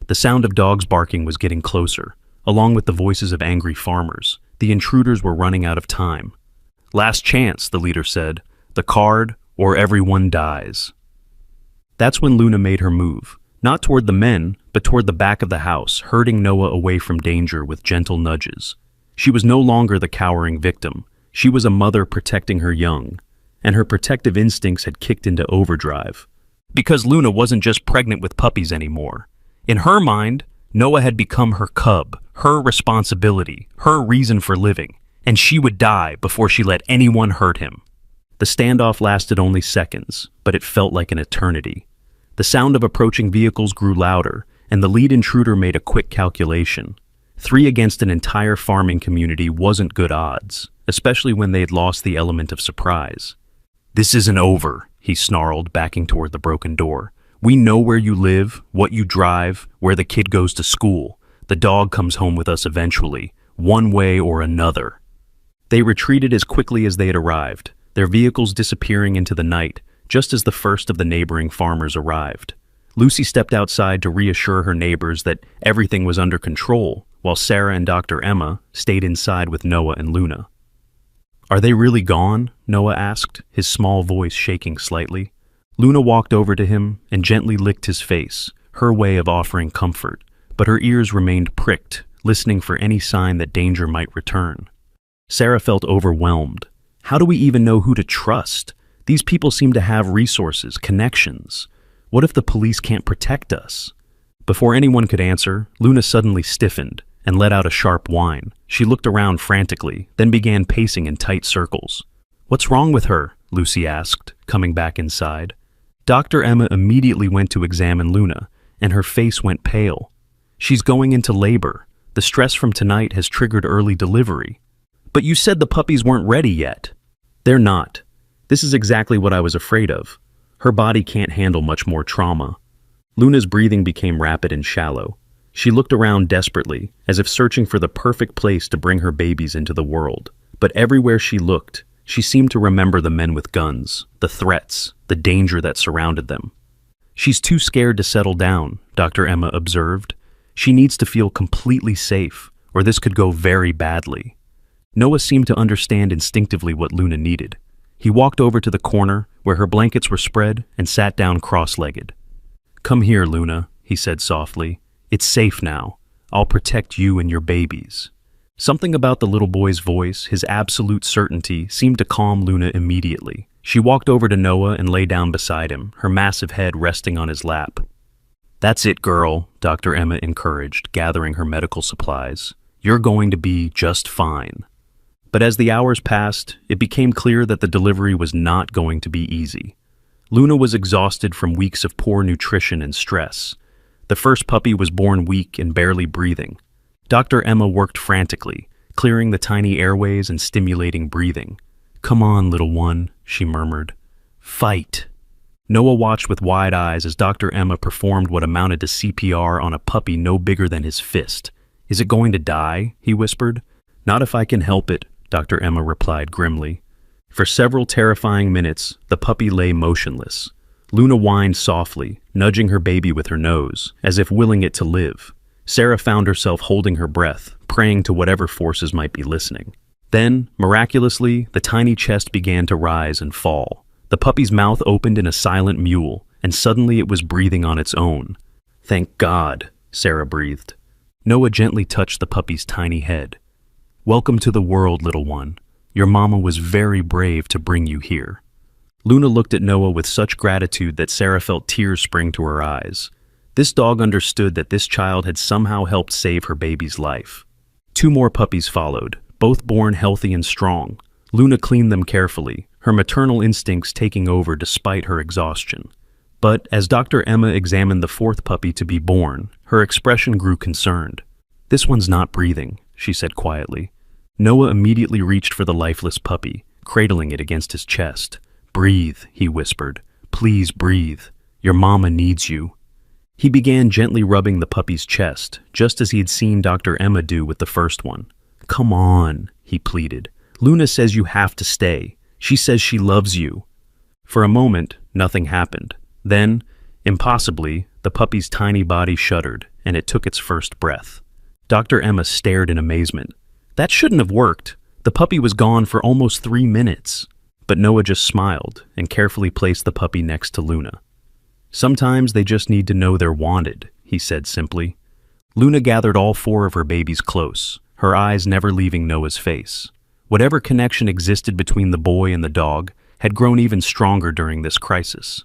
The sound of dogs barking was getting closer, along with the voices of angry farmers. The intruders were running out of time. "Last chance," the leader said. "The card, or everyone dies." That's when Luna made her move, not toward the men, but toward the back of the house, herding Noah away from danger with gentle nudges. She was no longer the cowering victim. She was a mother protecting her young, and her protective instincts had kicked into overdrive. Because Luna wasn't just pregnant with puppies anymore. In her mind, Noah had become her cub, her responsibility, her reason for living, and she would die before she let anyone hurt him. The standoff lasted only seconds, but it felt like an eternity. The sound of approaching vehicles grew louder, and the lead intruder made a quick calculation. 3 against an entire farming community wasn't good odds, especially when they had lost the element of surprise. "This isn't over," he snarled, backing toward the broken door. "We know where you live, what you drive, where the kid goes to school. The dog comes home with us eventually, one way or another." They retreated as quickly as they had arrived, their vehicles disappearing into the night, just as the first of the neighboring farmers arrived. Lucy stepped outside to reassure her neighbors that everything was under control, while Sarah and Dr. Emma stayed inside with Noah and Luna. "Are they really gone?" Noah asked, his small voice shaking slightly. Luna walked over to him and gently licked his face, her way of offering comfort, but her ears remained pricked, listening for any sign that danger might return. Sarah felt overwhelmed. How do we even know who to trust? These people seem to have resources, connections. What if the police can't protect us? Before anyone could answer, Luna suddenly stiffened and let out a sharp whine. She looked around frantically, then began pacing in tight circles. "What's wrong with her?" Lucy asked, coming back inside. Dr. Emma immediately went to examine Luna, and her face went pale. "She's going into labor. The stress from tonight has triggered early delivery." "But you said the puppies weren't ready yet." "They're not. This is exactly what I was afraid of. Her body can't handle much more trauma." Luna's breathing became rapid and shallow. She looked around desperately, as if searching for the perfect place to bring her babies into the world. But everywhere she looked, she seemed to remember the men with guns, the threats, the danger that surrounded them. "She's too scared to settle down," Dr. Emma observed. "She needs to feel completely safe, or this could go very badly." Noah seemed to understand instinctively what Luna needed. He walked over to the corner where her blankets were spread and sat down cross-legged. "Come here, Luna," he said softly. "It's safe now. I'll protect you and your babies." Something about the little boy's voice, his absolute certainty, seemed to calm Luna immediately. She walked over to Noah and lay down beside him, her massive head resting on his lap. "That's it, girl," Dr. Emma encouraged, gathering her medical supplies. "You're going to be just fine." But as the hours passed, it became clear that the delivery was not going to be easy. Luna was exhausted from weeks of poor nutrition and stress. The first puppy was born weak and barely breathing. Dr. Emma worked frantically, clearing the tiny airways and stimulating breathing. "Come on, little one," she murmured. "Fight." Noah watched with wide eyes as Dr. Emma performed what amounted to CPR on a puppy no bigger than his fist. "Is it going to die?" he whispered. "Not if I can help it," Dr. Emma replied grimly. For several terrifying minutes, the puppy lay motionless. Luna whined softly, nudging her baby with her nose, as if willing it to live. Sarah found herself holding her breath, praying to whatever forces might be listening. Then, miraculously, the tiny chest began to rise and fall. The puppy's mouth opened in a silent mewl, and suddenly it was breathing on its own. "Thank God," Sarah breathed. Noah gently touched the puppy's tiny head. "Welcome to the world, little one. Your mama was very brave to bring you here." Luna looked at Noah with such gratitude that Sarah felt tears spring to her eyes. This dog understood that this child had somehow helped save her baby's life. 2 more puppies followed, both born healthy and strong. Luna cleaned them carefully, her maternal instincts taking over despite her exhaustion. But as Dr. Emma examined the 4th puppy to be born, her expression grew concerned. "This one's not breathing," she said quietly. Noah immediately reached for the lifeless puppy, cradling it against his chest. "Breathe," he whispered. "Please breathe. Your mama needs you." He began gently rubbing the puppy's chest, just as he had seen Dr. Emma do with the first one. "Come on," he pleaded. "Luna says you have to stay. She says she loves you." For a moment, nothing happened. Then, impossibly, the puppy's tiny body shuddered, and it took its first breath. Dr. Emma stared in amazement. That shouldn't have worked. The puppy was gone for almost 3 minutes. But Noah just smiled and carefully placed the puppy next to Luna. Sometimes they just need to know they're wanted, he said simply. Luna gathered all 4 of her babies close, her eyes never leaving Noah's face. Whatever connection existed between the boy and the dog had grown even stronger during this crisis.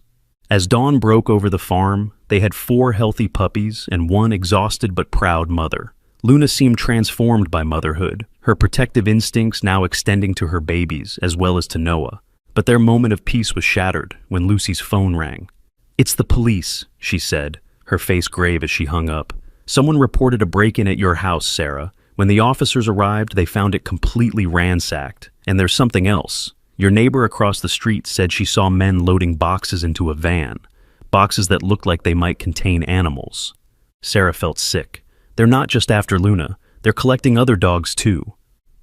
As dawn broke over the farm, they had 4 healthy puppies and 1 exhausted but proud mother. Luna seemed transformed by motherhood, her protective instincts now extending to her babies as well as to Noah. But their moment of peace was shattered when Lucy's phone rang. "It's the police," she said, her face grave as she hung up. "Someone reported a break-in at your house, Sarah. When the officers arrived, they found it completely ransacked. And there's something else. Your neighbor across the street said she saw men loading boxes into a van, boxes that looked like they might contain animals." Sarah felt sick. They're not just after Luna, they're collecting other dogs too.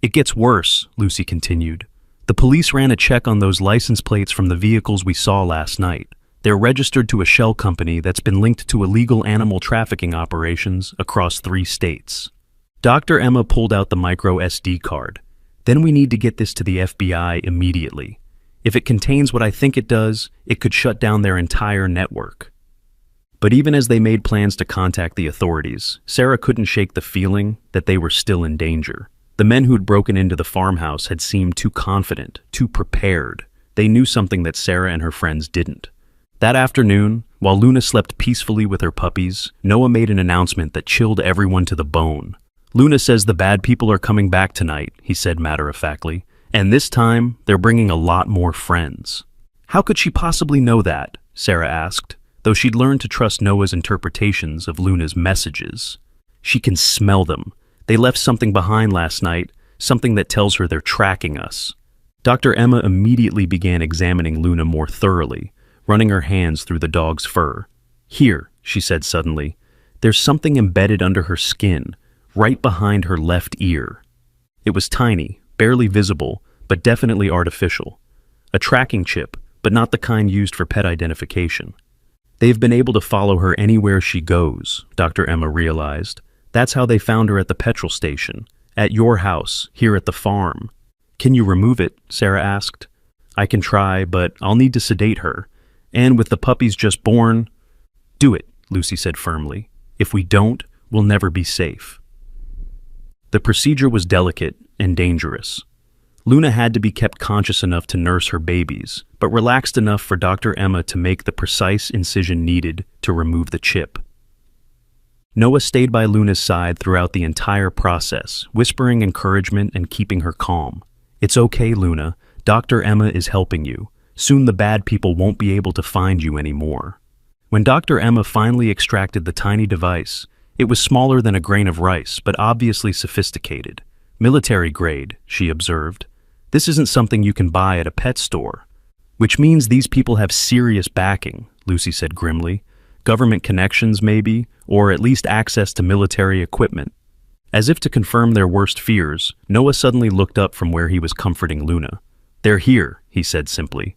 "It gets worse," Lucy continued. "The police ran a check on those license plates from the vehicles we saw last night. They're registered to a shell company that's been linked to illegal animal trafficking operations across 3 states. Dr. Emma pulled out the micro SD card. "Then we need to get this to the FBI immediately. If it contains what I think it does, it could shut down their entire network." But even as they made plans to contact the authorities, Sarah couldn't shake the feeling that they were still in danger. The men who'd broken into the farmhouse had seemed too confident, too prepared. They knew something that Sarah and her friends didn't. That afternoon, while Luna slept peacefully with her puppies, Noah made an announcement that chilled everyone to the bone. "Luna says the bad people are coming back tonight," he said matter-of-factly, "and this time, they're bringing a lot more friends." "How could she possibly know that?" Sarah asked, though she'd learned to trust Noah's interpretations of Luna's messages. "She can smell them. They left something behind last night, something that tells her they're tracking us." Dr. Emma immediately began examining Luna more thoroughly, running her hands through the dog's fur. "Here," she said suddenly, "there's something embedded under her skin, right behind her left ear." It was tiny, barely visible, but definitely artificial. A tracking chip, but not the kind used for pet identification. They've been able to follow her anywhere she goes, Dr. Emma realized. That's how they found her at the petrol station, at your house, here at the farm. "Can you remove it?" Sarah asked. "I can try, but I'll need to sedate her. And with the puppies just born..." "Do it," Lucy said firmly. "If we don't, we'll never be safe." The procedure was delicate and dangerous. Luna had to be kept conscious enough to nurse her babies, but relaxed enough for Dr. Emma to make the precise incision needed to remove the chip. Noah stayed by Luna's side throughout the entire process, whispering encouragement and keeping her calm. "It's okay, Luna. Dr. Emma is helping you. Soon the bad people won't be able to find you anymore." When Dr. Emma finally extracted the tiny device, it was smaller than a grain of rice, but obviously sophisticated. "Military grade," she observed. "This isn't something you can buy at a pet store." "Which means these people have serious backing," Lucy said grimly. "Government connections, maybe, or at least access to military equipment." As if to confirm their worst fears, Noah suddenly looked up from where he was comforting Luna. "They're here," he said simply.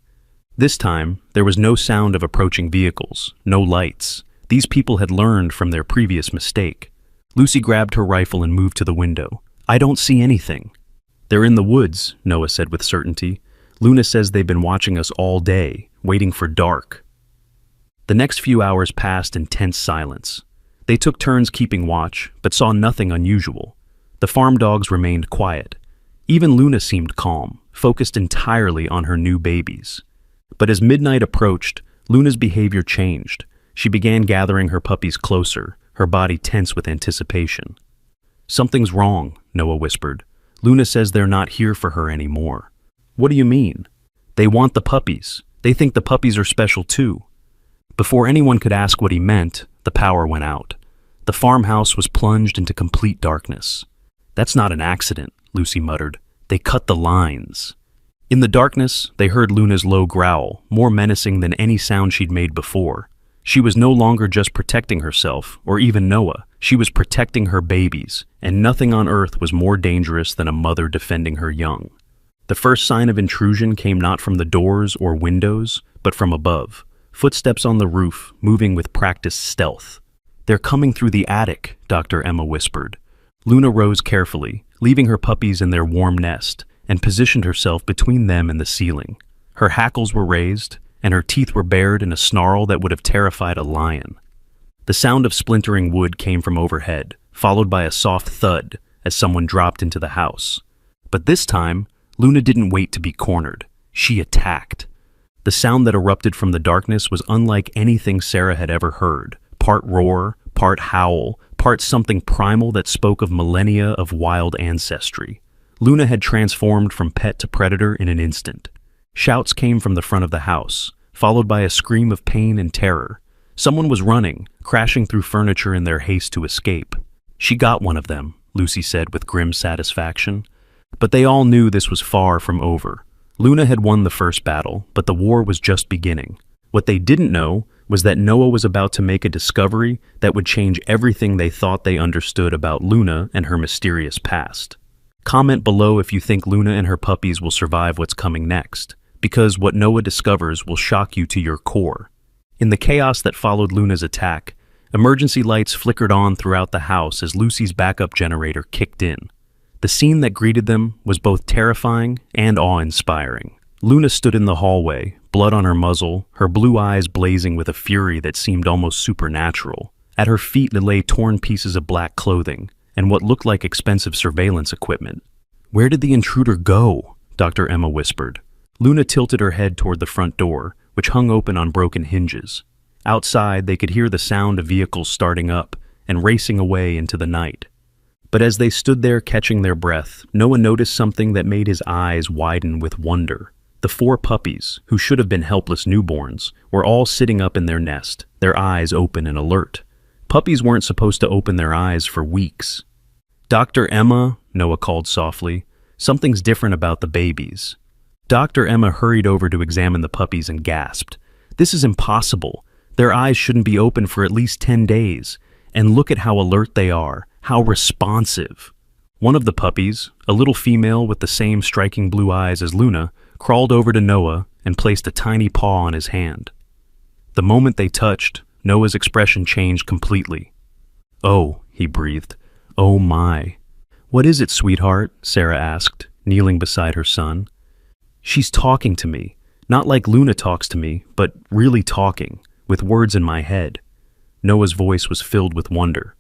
This time, there was no sound of approaching vehicles, no lights. These people had learned from their previous mistake. Lucy grabbed her rifle and moved to the window. "I don't see anything." "They're in the woods," Noah said with certainty. "Luna says they've been watching us all day, waiting for dark." The next few hours passed in tense silence. They took turns keeping watch, but saw nothing unusual. The farm dogs remained quiet. Even Luna seemed calm, focused entirely on her new babies. But as midnight approached, Luna's behavior changed. She began gathering her puppies closer, her body tense with anticipation. "Something's wrong," Noah whispered. "Luna says they're not here for her anymore." "What do you mean?" "They want the puppies. They think the puppies are special too." Before anyone could ask what he meant, the power went out. The farmhouse was plunged into complete darkness. "That's not an accident," Lucy muttered. "They cut the lines." In the darkness, they heard Luna's low growl, more menacing than any sound she'd made before. She was no longer just protecting herself, or even Noah. She was protecting her babies, and nothing on earth was more dangerous than a mother defending her young. The first sign of intrusion came not from the doors or windows, but from above. footsteps on the roof, moving with practiced stealth. "They're coming through the attic," Dr. Emma whispered. Luna rose carefully, leaving her puppies in their warm nest, and positioned herself between them and the ceiling. Her hackles were raised, and her teeth were bared in a snarl that would have terrified a lion. The sound of splintering wood came from overhead, followed by a soft thud as someone dropped into the house. But this time, Luna didn't wait to be cornered. She attacked. The sound that erupted from the darkness was unlike anything Sarah had ever heard. Part roar, part howl, part something primal that spoke of millennia of wild ancestry. Luna had transformed from pet to predator in an instant. Shouts came from the front of the house, followed by a scream of pain and terror. Someone was running, crashing through furniture in their haste to escape. "She got one of them," Lucy said with grim satisfaction. But they all knew this was far from over. Luna had won the first battle, but the war was just beginning. What they didn't know was that Noah was about to make a discovery that would change everything they thought they understood about Luna and her mysterious past. Comment below if you think Luna and her puppies will survive what's coming next, because what Noah discovers will shock you to your core. In the chaos that followed Luna's attack, emergency lights flickered on throughout the house as Lucy's backup generator kicked in. The scene that greeted them was both terrifying and awe-inspiring. Luna stood in the hallway, blood on her muzzle, her blue eyes blazing with a fury that seemed almost supernatural. At her feet lay torn pieces of black clothing and what looked like expensive surveillance equipment. "Where did the intruder go?" Dr. Emma whispered. Luna tilted her head toward the front door, which hung open on broken hinges. Outside, they could hear the sound of vehicles starting up and racing away into the night. But as they stood there catching their breath, Noah noticed something that made his eyes widen with wonder. The 4 puppies, who should have been helpless newborns, were all sitting up in their nest, their eyes open and alert. Puppies weren't supposed to open their eyes for weeks. "Dr. Emma," Noah called softly, "something's different about the babies." Dr. Emma hurried over to examine the puppies and gasped. "This is impossible. Their eyes shouldn't be open for at least 10 days. And look at how alert they are, how responsive." One of the puppies, a little female with the same striking blue eyes as Luna, crawled over to Noah and placed a tiny paw on his hand. The moment they touched, Noah's expression changed completely. "Oh," he breathed. "Oh my." "What is it, sweetheart?" Sarah asked, kneeling beside her son. "She's talking to me, not like Luna talks to me, but really talking, with words in my head." Noah's voice was filled with wonder.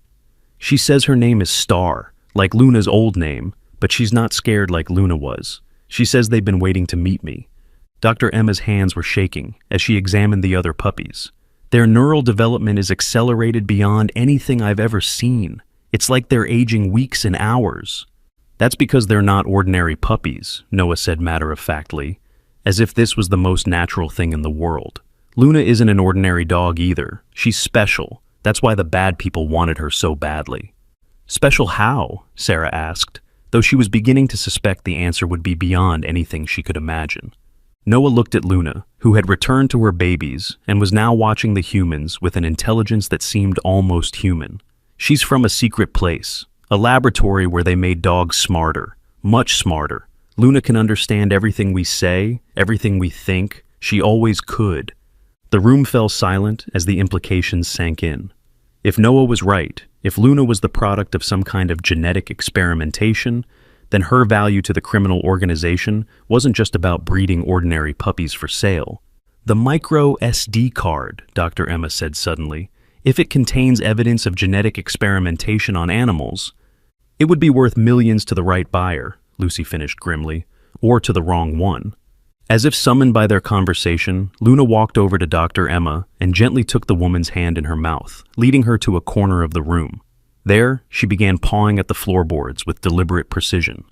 "She says her name is Star, like Luna's old name, but she's not scared like Luna was. She says they've been waiting to meet me." Dr. Emma's hands were shaking as she examined the other puppies. "Their neural development is accelerated beyond anything I've ever seen. It's like they're aging weeks and hours." "That's because they're not ordinary puppies," Noah said matter-of-factly, as if this was the most natural thing in the world. "Luna isn't an ordinary dog either. She's special. That's why the bad people wanted her so badly." "Special how?" Sarah asked, though she was beginning to suspect the answer would be beyond anything she could imagine. Noah looked at Luna, who had returned to her babies and was now watching the humans with an intelligence that seemed almost human. "She's from a secret place, a laboratory where they made dogs smarter, much smarter. Luna can understand everything we say, everything we think. She always could." The room fell silent as the implications sank in. If Noah was right, if Luna was the product of some kind of genetic experimentation, then her value to the criminal organization wasn't just about breeding ordinary puppies for sale. "The micro SD card," Dr. Emma said suddenly, "if it contains evidence of genetic experimentation on animals, it would be worth millions to the right buyer," Lucy finished grimly, "or to the wrong one." As if summoned by their conversation, Luna walked over to Dr. Emma and gently took the woman's hand in her mouth, leading her to a corner of the room. There, she began pawing at the floorboards with deliberate precision.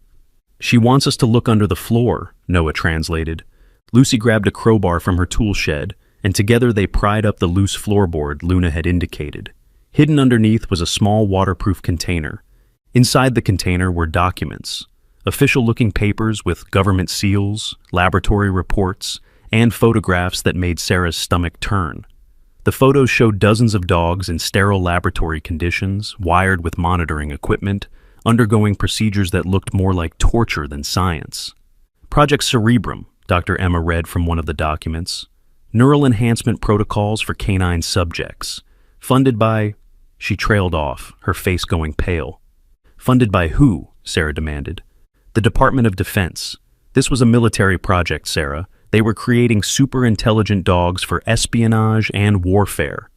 "She wants us to look under the floor," Noah translated. Lucy grabbed a crowbar from her tool shed, and together they pried up the loose floorboard Luna had indicated. Hidden underneath was a small waterproof container. Inside the container were documents. Official-looking papers with government seals, laboratory reports, and photographs that made Sarah's stomach turn. The photos showed dozens of dogs in sterile laboratory conditions, wired with monitoring equipment, undergoing procedures that looked more like torture than science. "Project Cerebrum," Dr. Emma read from one of the documents. Neural enhancement protocols for canine subjects. Funded by... She trailed off, her face going pale. Funded by who? Sarah demanded. The Department of Defense. This was a military project, Sarah. They were creating super-intelligent dogs for espionage and warfare.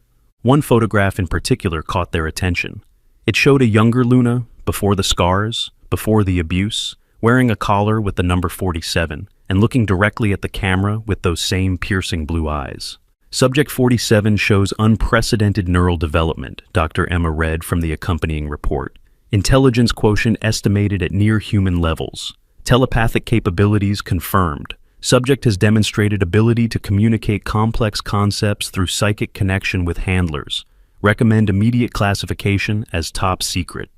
One photograph in particular caught their attention. It showed a younger Luna, before the scars, before the abuse, wearing a collar with the number 47, and looking directly at the camera with those same piercing blue eyes. Subject 47 shows unprecedented neural development, Dr. Emma read from the accompanying report. Intelligence quotient estimated at near-human levels. Telepathic capabilities confirmed. Subject has demonstrated ability to communicate complex concepts through psychic connection with handlers. Recommend immediate classification as top secret.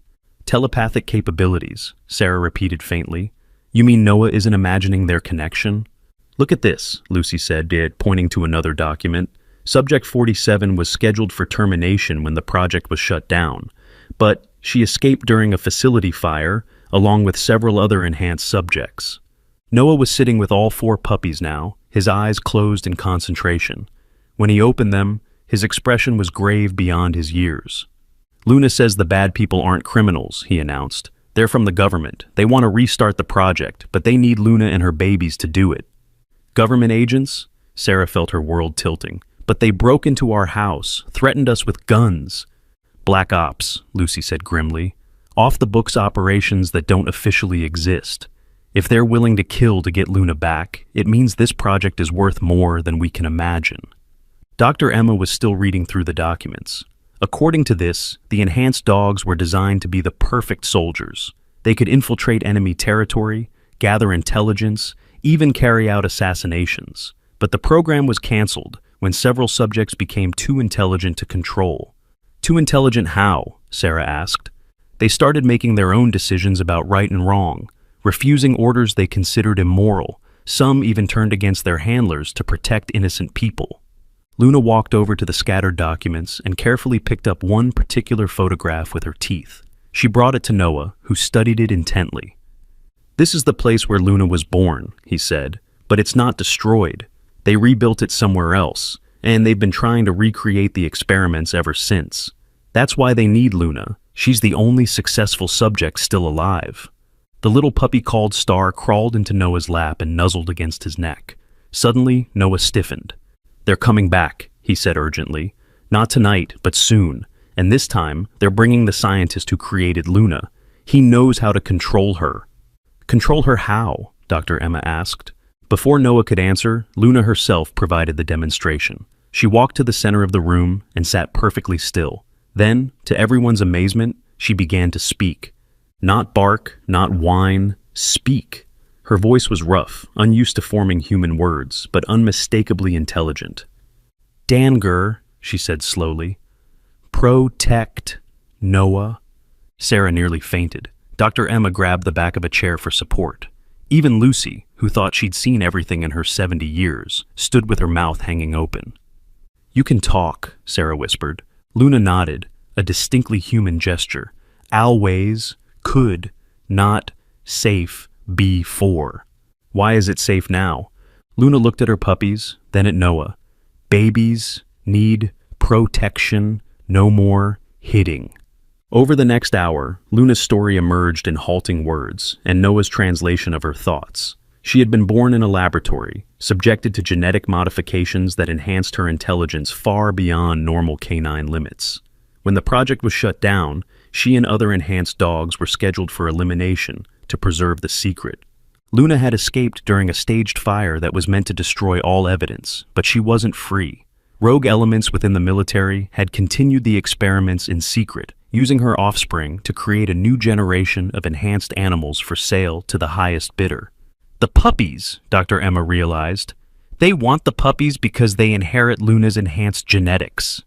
Telepathic capabilities, Sarah repeated faintly. You mean Noah isn't imagining their connection? Look at this, Lucy said, pointing to another document. Subject 47 was scheduled for termination when the project was shut down, but she escaped during a facility fire, along with several other enhanced subjects. Noah was sitting with all 4 puppies now, his eyes closed in concentration. When he opened them, his expression was grave beyond his years. Luna says the bad people aren't criminals, he announced. They're from the government. They want to restart the project, but they need Luna and her babies to do it. Government agents? Sarah felt her world tilting. But they broke into our house, threatened us with guns. Black ops, Lucy said grimly. Off-the-books operations that don't officially exist. If they're willing to kill to get Luna back, it means this project is worth more than we can imagine. Dr. Emma was still reading through the documents. According to this, the enhanced dogs were designed to be the perfect soldiers. They could infiltrate enemy territory, gather intelligence, even carry out assassinations. But the program was canceled when several subjects became too intelligent to control. Too intelligent how? Sarah asked. They started making their own decisions about right and wrong, refusing orders they considered immoral. Some even turned against their handlers to protect innocent people. Luna walked over to the scattered documents and carefully picked up one particular photograph with her teeth. She brought it to Noah, who studied it intently. This is the place where Luna was born, he said, but it's not destroyed. They rebuilt it somewhere else, and they've been trying to recreate the experiments ever since. That's why they need Luna. She's the only successful subject still alive. The little puppy called Star crawled into Noah's lap and nuzzled against his neck. Suddenly, Noah stiffened. They're coming back, he said urgently. Not tonight, but soon. And this time, they're bringing the scientist who created Luna. He knows how to control her. Control her how? Dr. Emma asked. Before Noah could answer, Luna herself provided the demonstration. She walked to the center of the room and sat perfectly still. Then, to everyone's amazement, she began to speak. Not bark, not whine, speak. Her voice was rough, unused to forming human words, but unmistakably intelligent. Danger, she said slowly. Protect Noah. Sarah nearly fainted. Dr. Emma grabbed the back of a chair for support. Even Lucy, who thought she'd seen everything in her 70 years, stood with her mouth hanging open. You can talk, Sarah whispered. Luna nodded, a distinctly human gesture. Always, could, not, safe, be for. Why is it safe now? Luna looked at her puppies, then at Noah. Babies need protection, no more hitting. Over the next hour, Luna's story emerged in halting words and Noah's translation of her thoughts. She had been born in a laboratory, subjected to genetic modifications that enhanced her intelligence far beyond normal canine limits. When the project was shut down, she and other enhanced dogs were scheduled for elimination to preserve the secret. Luna had escaped during a staged fire that was meant to destroy all evidence, but she wasn't free. Rogue elements within the military had continued the experiments in secret, using her offspring to create a new generation of enhanced animals for sale to the highest bidder. The puppies, Dr. Emma realized. They want the puppies because they inherit Luna's enhanced genetics.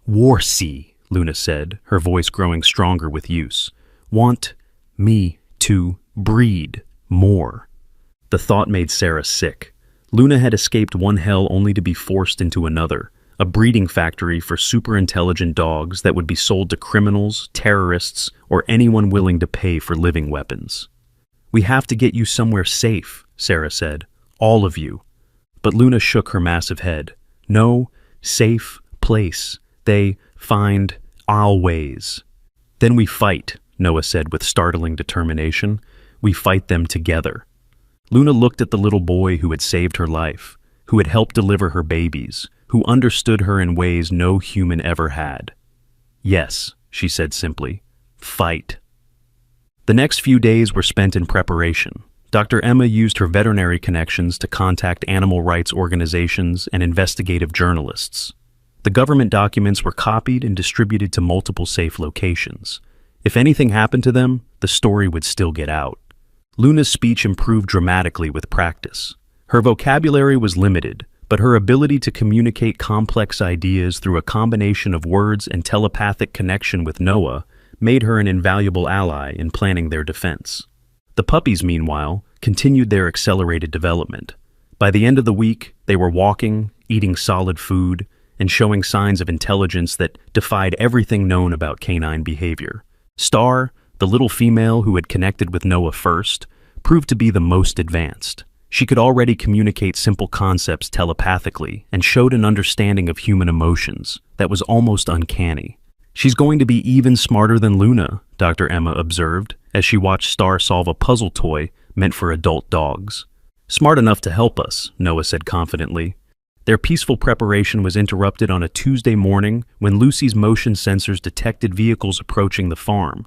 Warsea, Luna said, her voice growing stronger with use. Want me to breed more. The thought made Sarah sick. Luna had escaped one hell only to be forced into another, a breeding factory for super-intelligent dogs that would be sold to criminals, terrorists, or anyone willing to pay for living weapons. We have to get you somewhere safe, Sarah said. All of you. But Luna shook her massive head. No safe place. They find always. Then we fight, Noah said with startling determination. We fight them together. Luna looked at the little boy who had saved her life, who had helped deliver her babies, who understood her in ways no human ever had. Yes, she said simply. Fight. The next few days were spent in preparation. Dr. Emma used her veterinary connections to contact animal rights organizations and investigative journalists. The government documents were copied and distributed to multiple safe locations. If anything happened to them, the story would still get out. Luna's speech improved dramatically with practice. Her vocabulary was limited, but her ability to communicate complex ideas through a combination of words and telepathic connection with Noah made her an invaluable ally in planning their defense. The puppies, meanwhile, continued their accelerated development. By the end of the week, they were walking, eating solid food, and showing signs of intelligence that defied everything known about canine behavior. Star, the little female who had connected with Noah first, proved to be the most advanced. She could already communicate simple concepts telepathically and showed an understanding of human emotions that was almost uncanny. She's going to be even smarter than Luna, Dr. Emma observed as she watched Star solve a puzzle toy meant for adult dogs. Smart enough to help us, Noah said confidently. Their peaceful preparation was interrupted on a Tuesday morning when Lucy's motion sensors detected vehicles approaching the farm.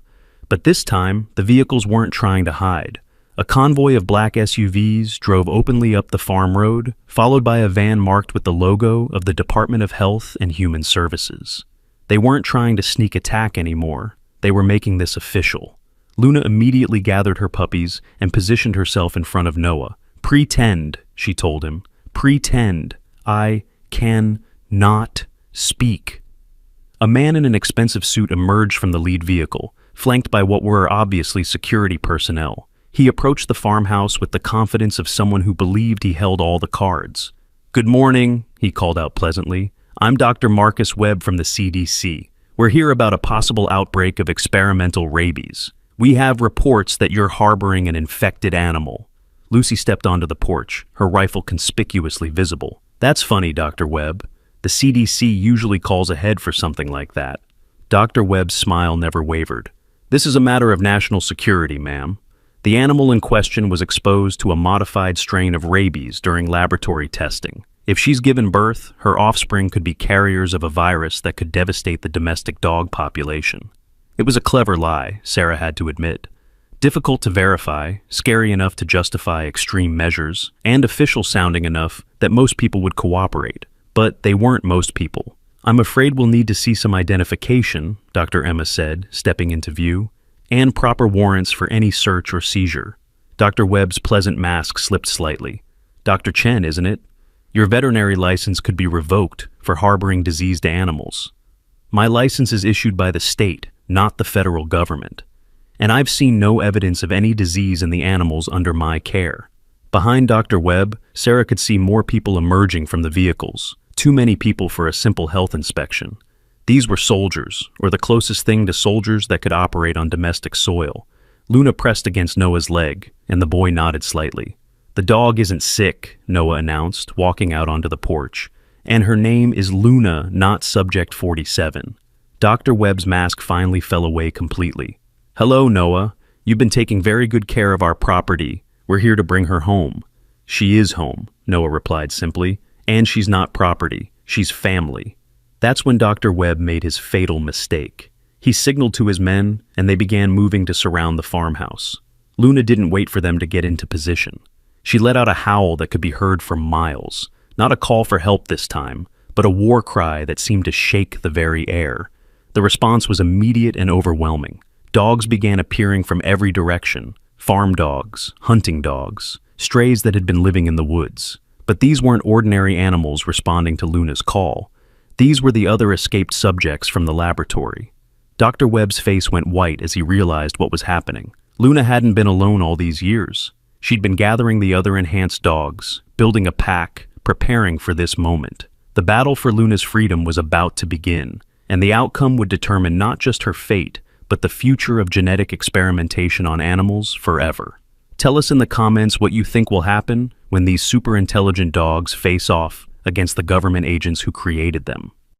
But this time, the vehicles weren't trying to hide. A convoy of black SUVs drove openly up the farm road, followed by a van marked with the logo of the Department of Health and Human Services. They weren't trying to sneak attack anymore. They were making this official. Luna immediately gathered her puppies and positioned herself in front of Noah. Pretend, she told him. Pretend. I can not speak. A man in an expensive suit emerged from the lead vehicle, flanked by what were obviously security personnel. He approached the farmhouse with the confidence of someone who believed he held all the cards. Good morning, he called out pleasantly. I'm Dr. Marcus Webb from the CDC. We're here about a possible outbreak of experimental rabies. We have reports that you're harboring an infected animal. Lucy stepped onto the porch, her rifle conspicuously visible. That's funny, Dr. Webb. The CDC usually calls ahead for something like that. Dr. Webb's smile never wavered. This is a matter of national security, ma'am. The animal in question was exposed to a modified strain of rabies during laboratory testing. If she's given birth, her offspring could be carriers of a virus that could devastate the domestic dog population. It was a clever lie, Sarah had to admit. Difficult to verify, scary enough to justify extreme measures, and official-sounding enough that most people would cooperate. But they weren't most people. I'm afraid we'll need to see some identification, Dr. Emma said, stepping into view, and proper warrants for any search or seizure. Dr. Webb's pleasant mask slipped slightly. Dr. Chen, isn't it? Your veterinary license could be revoked for harboring diseased animals. My license is issued by the state, not the federal government. And I've seen no evidence of any disease in the animals under my care. Behind Dr. Webb, Sarah could see more people emerging from the vehicles. Too many people for a simple health inspection. These were soldiers, or the closest thing to soldiers that could operate on domestic soil. Luna pressed against Noah's leg, and the boy nodded slightly. The dog isn't sick, Noah announced, walking out onto the porch. And her name is Luna, not Subject 47. Dr. Webb's mask finally fell away completely. Hello, Noah. You've been taking very good care of our property. We're here to bring her home. She is home, Noah replied simply. And she's not property. She's family. That's when Dr. Webb made his fatal mistake. He signaled to his men, and they began moving to surround the farmhouse. Luna didn't wait for them to get into position. She let out a howl that could be heard for miles. Not a call for help this time, but a war cry that seemed to shake the very air. The response was immediate and overwhelming. Dogs began appearing from every direction. Farm dogs, hunting dogs, strays that had been living in the woods. But these weren't ordinary animals responding to Luna's call. These were the other escaped subjects from the laboratory. Dr. Webb's face went white as he realized what was happening. Luna hadn't been alone all these years. She'd been gathering the other enhanced dogs, building a pack, preparing for this moment. The battle for Luna's freedom was about to begin, and the outcome would determine not just her fate, but the future of genetic experimentation on animals forever. Tell us in the comments what you think will happen when these super intelligent dogs face off against the government agents who created them.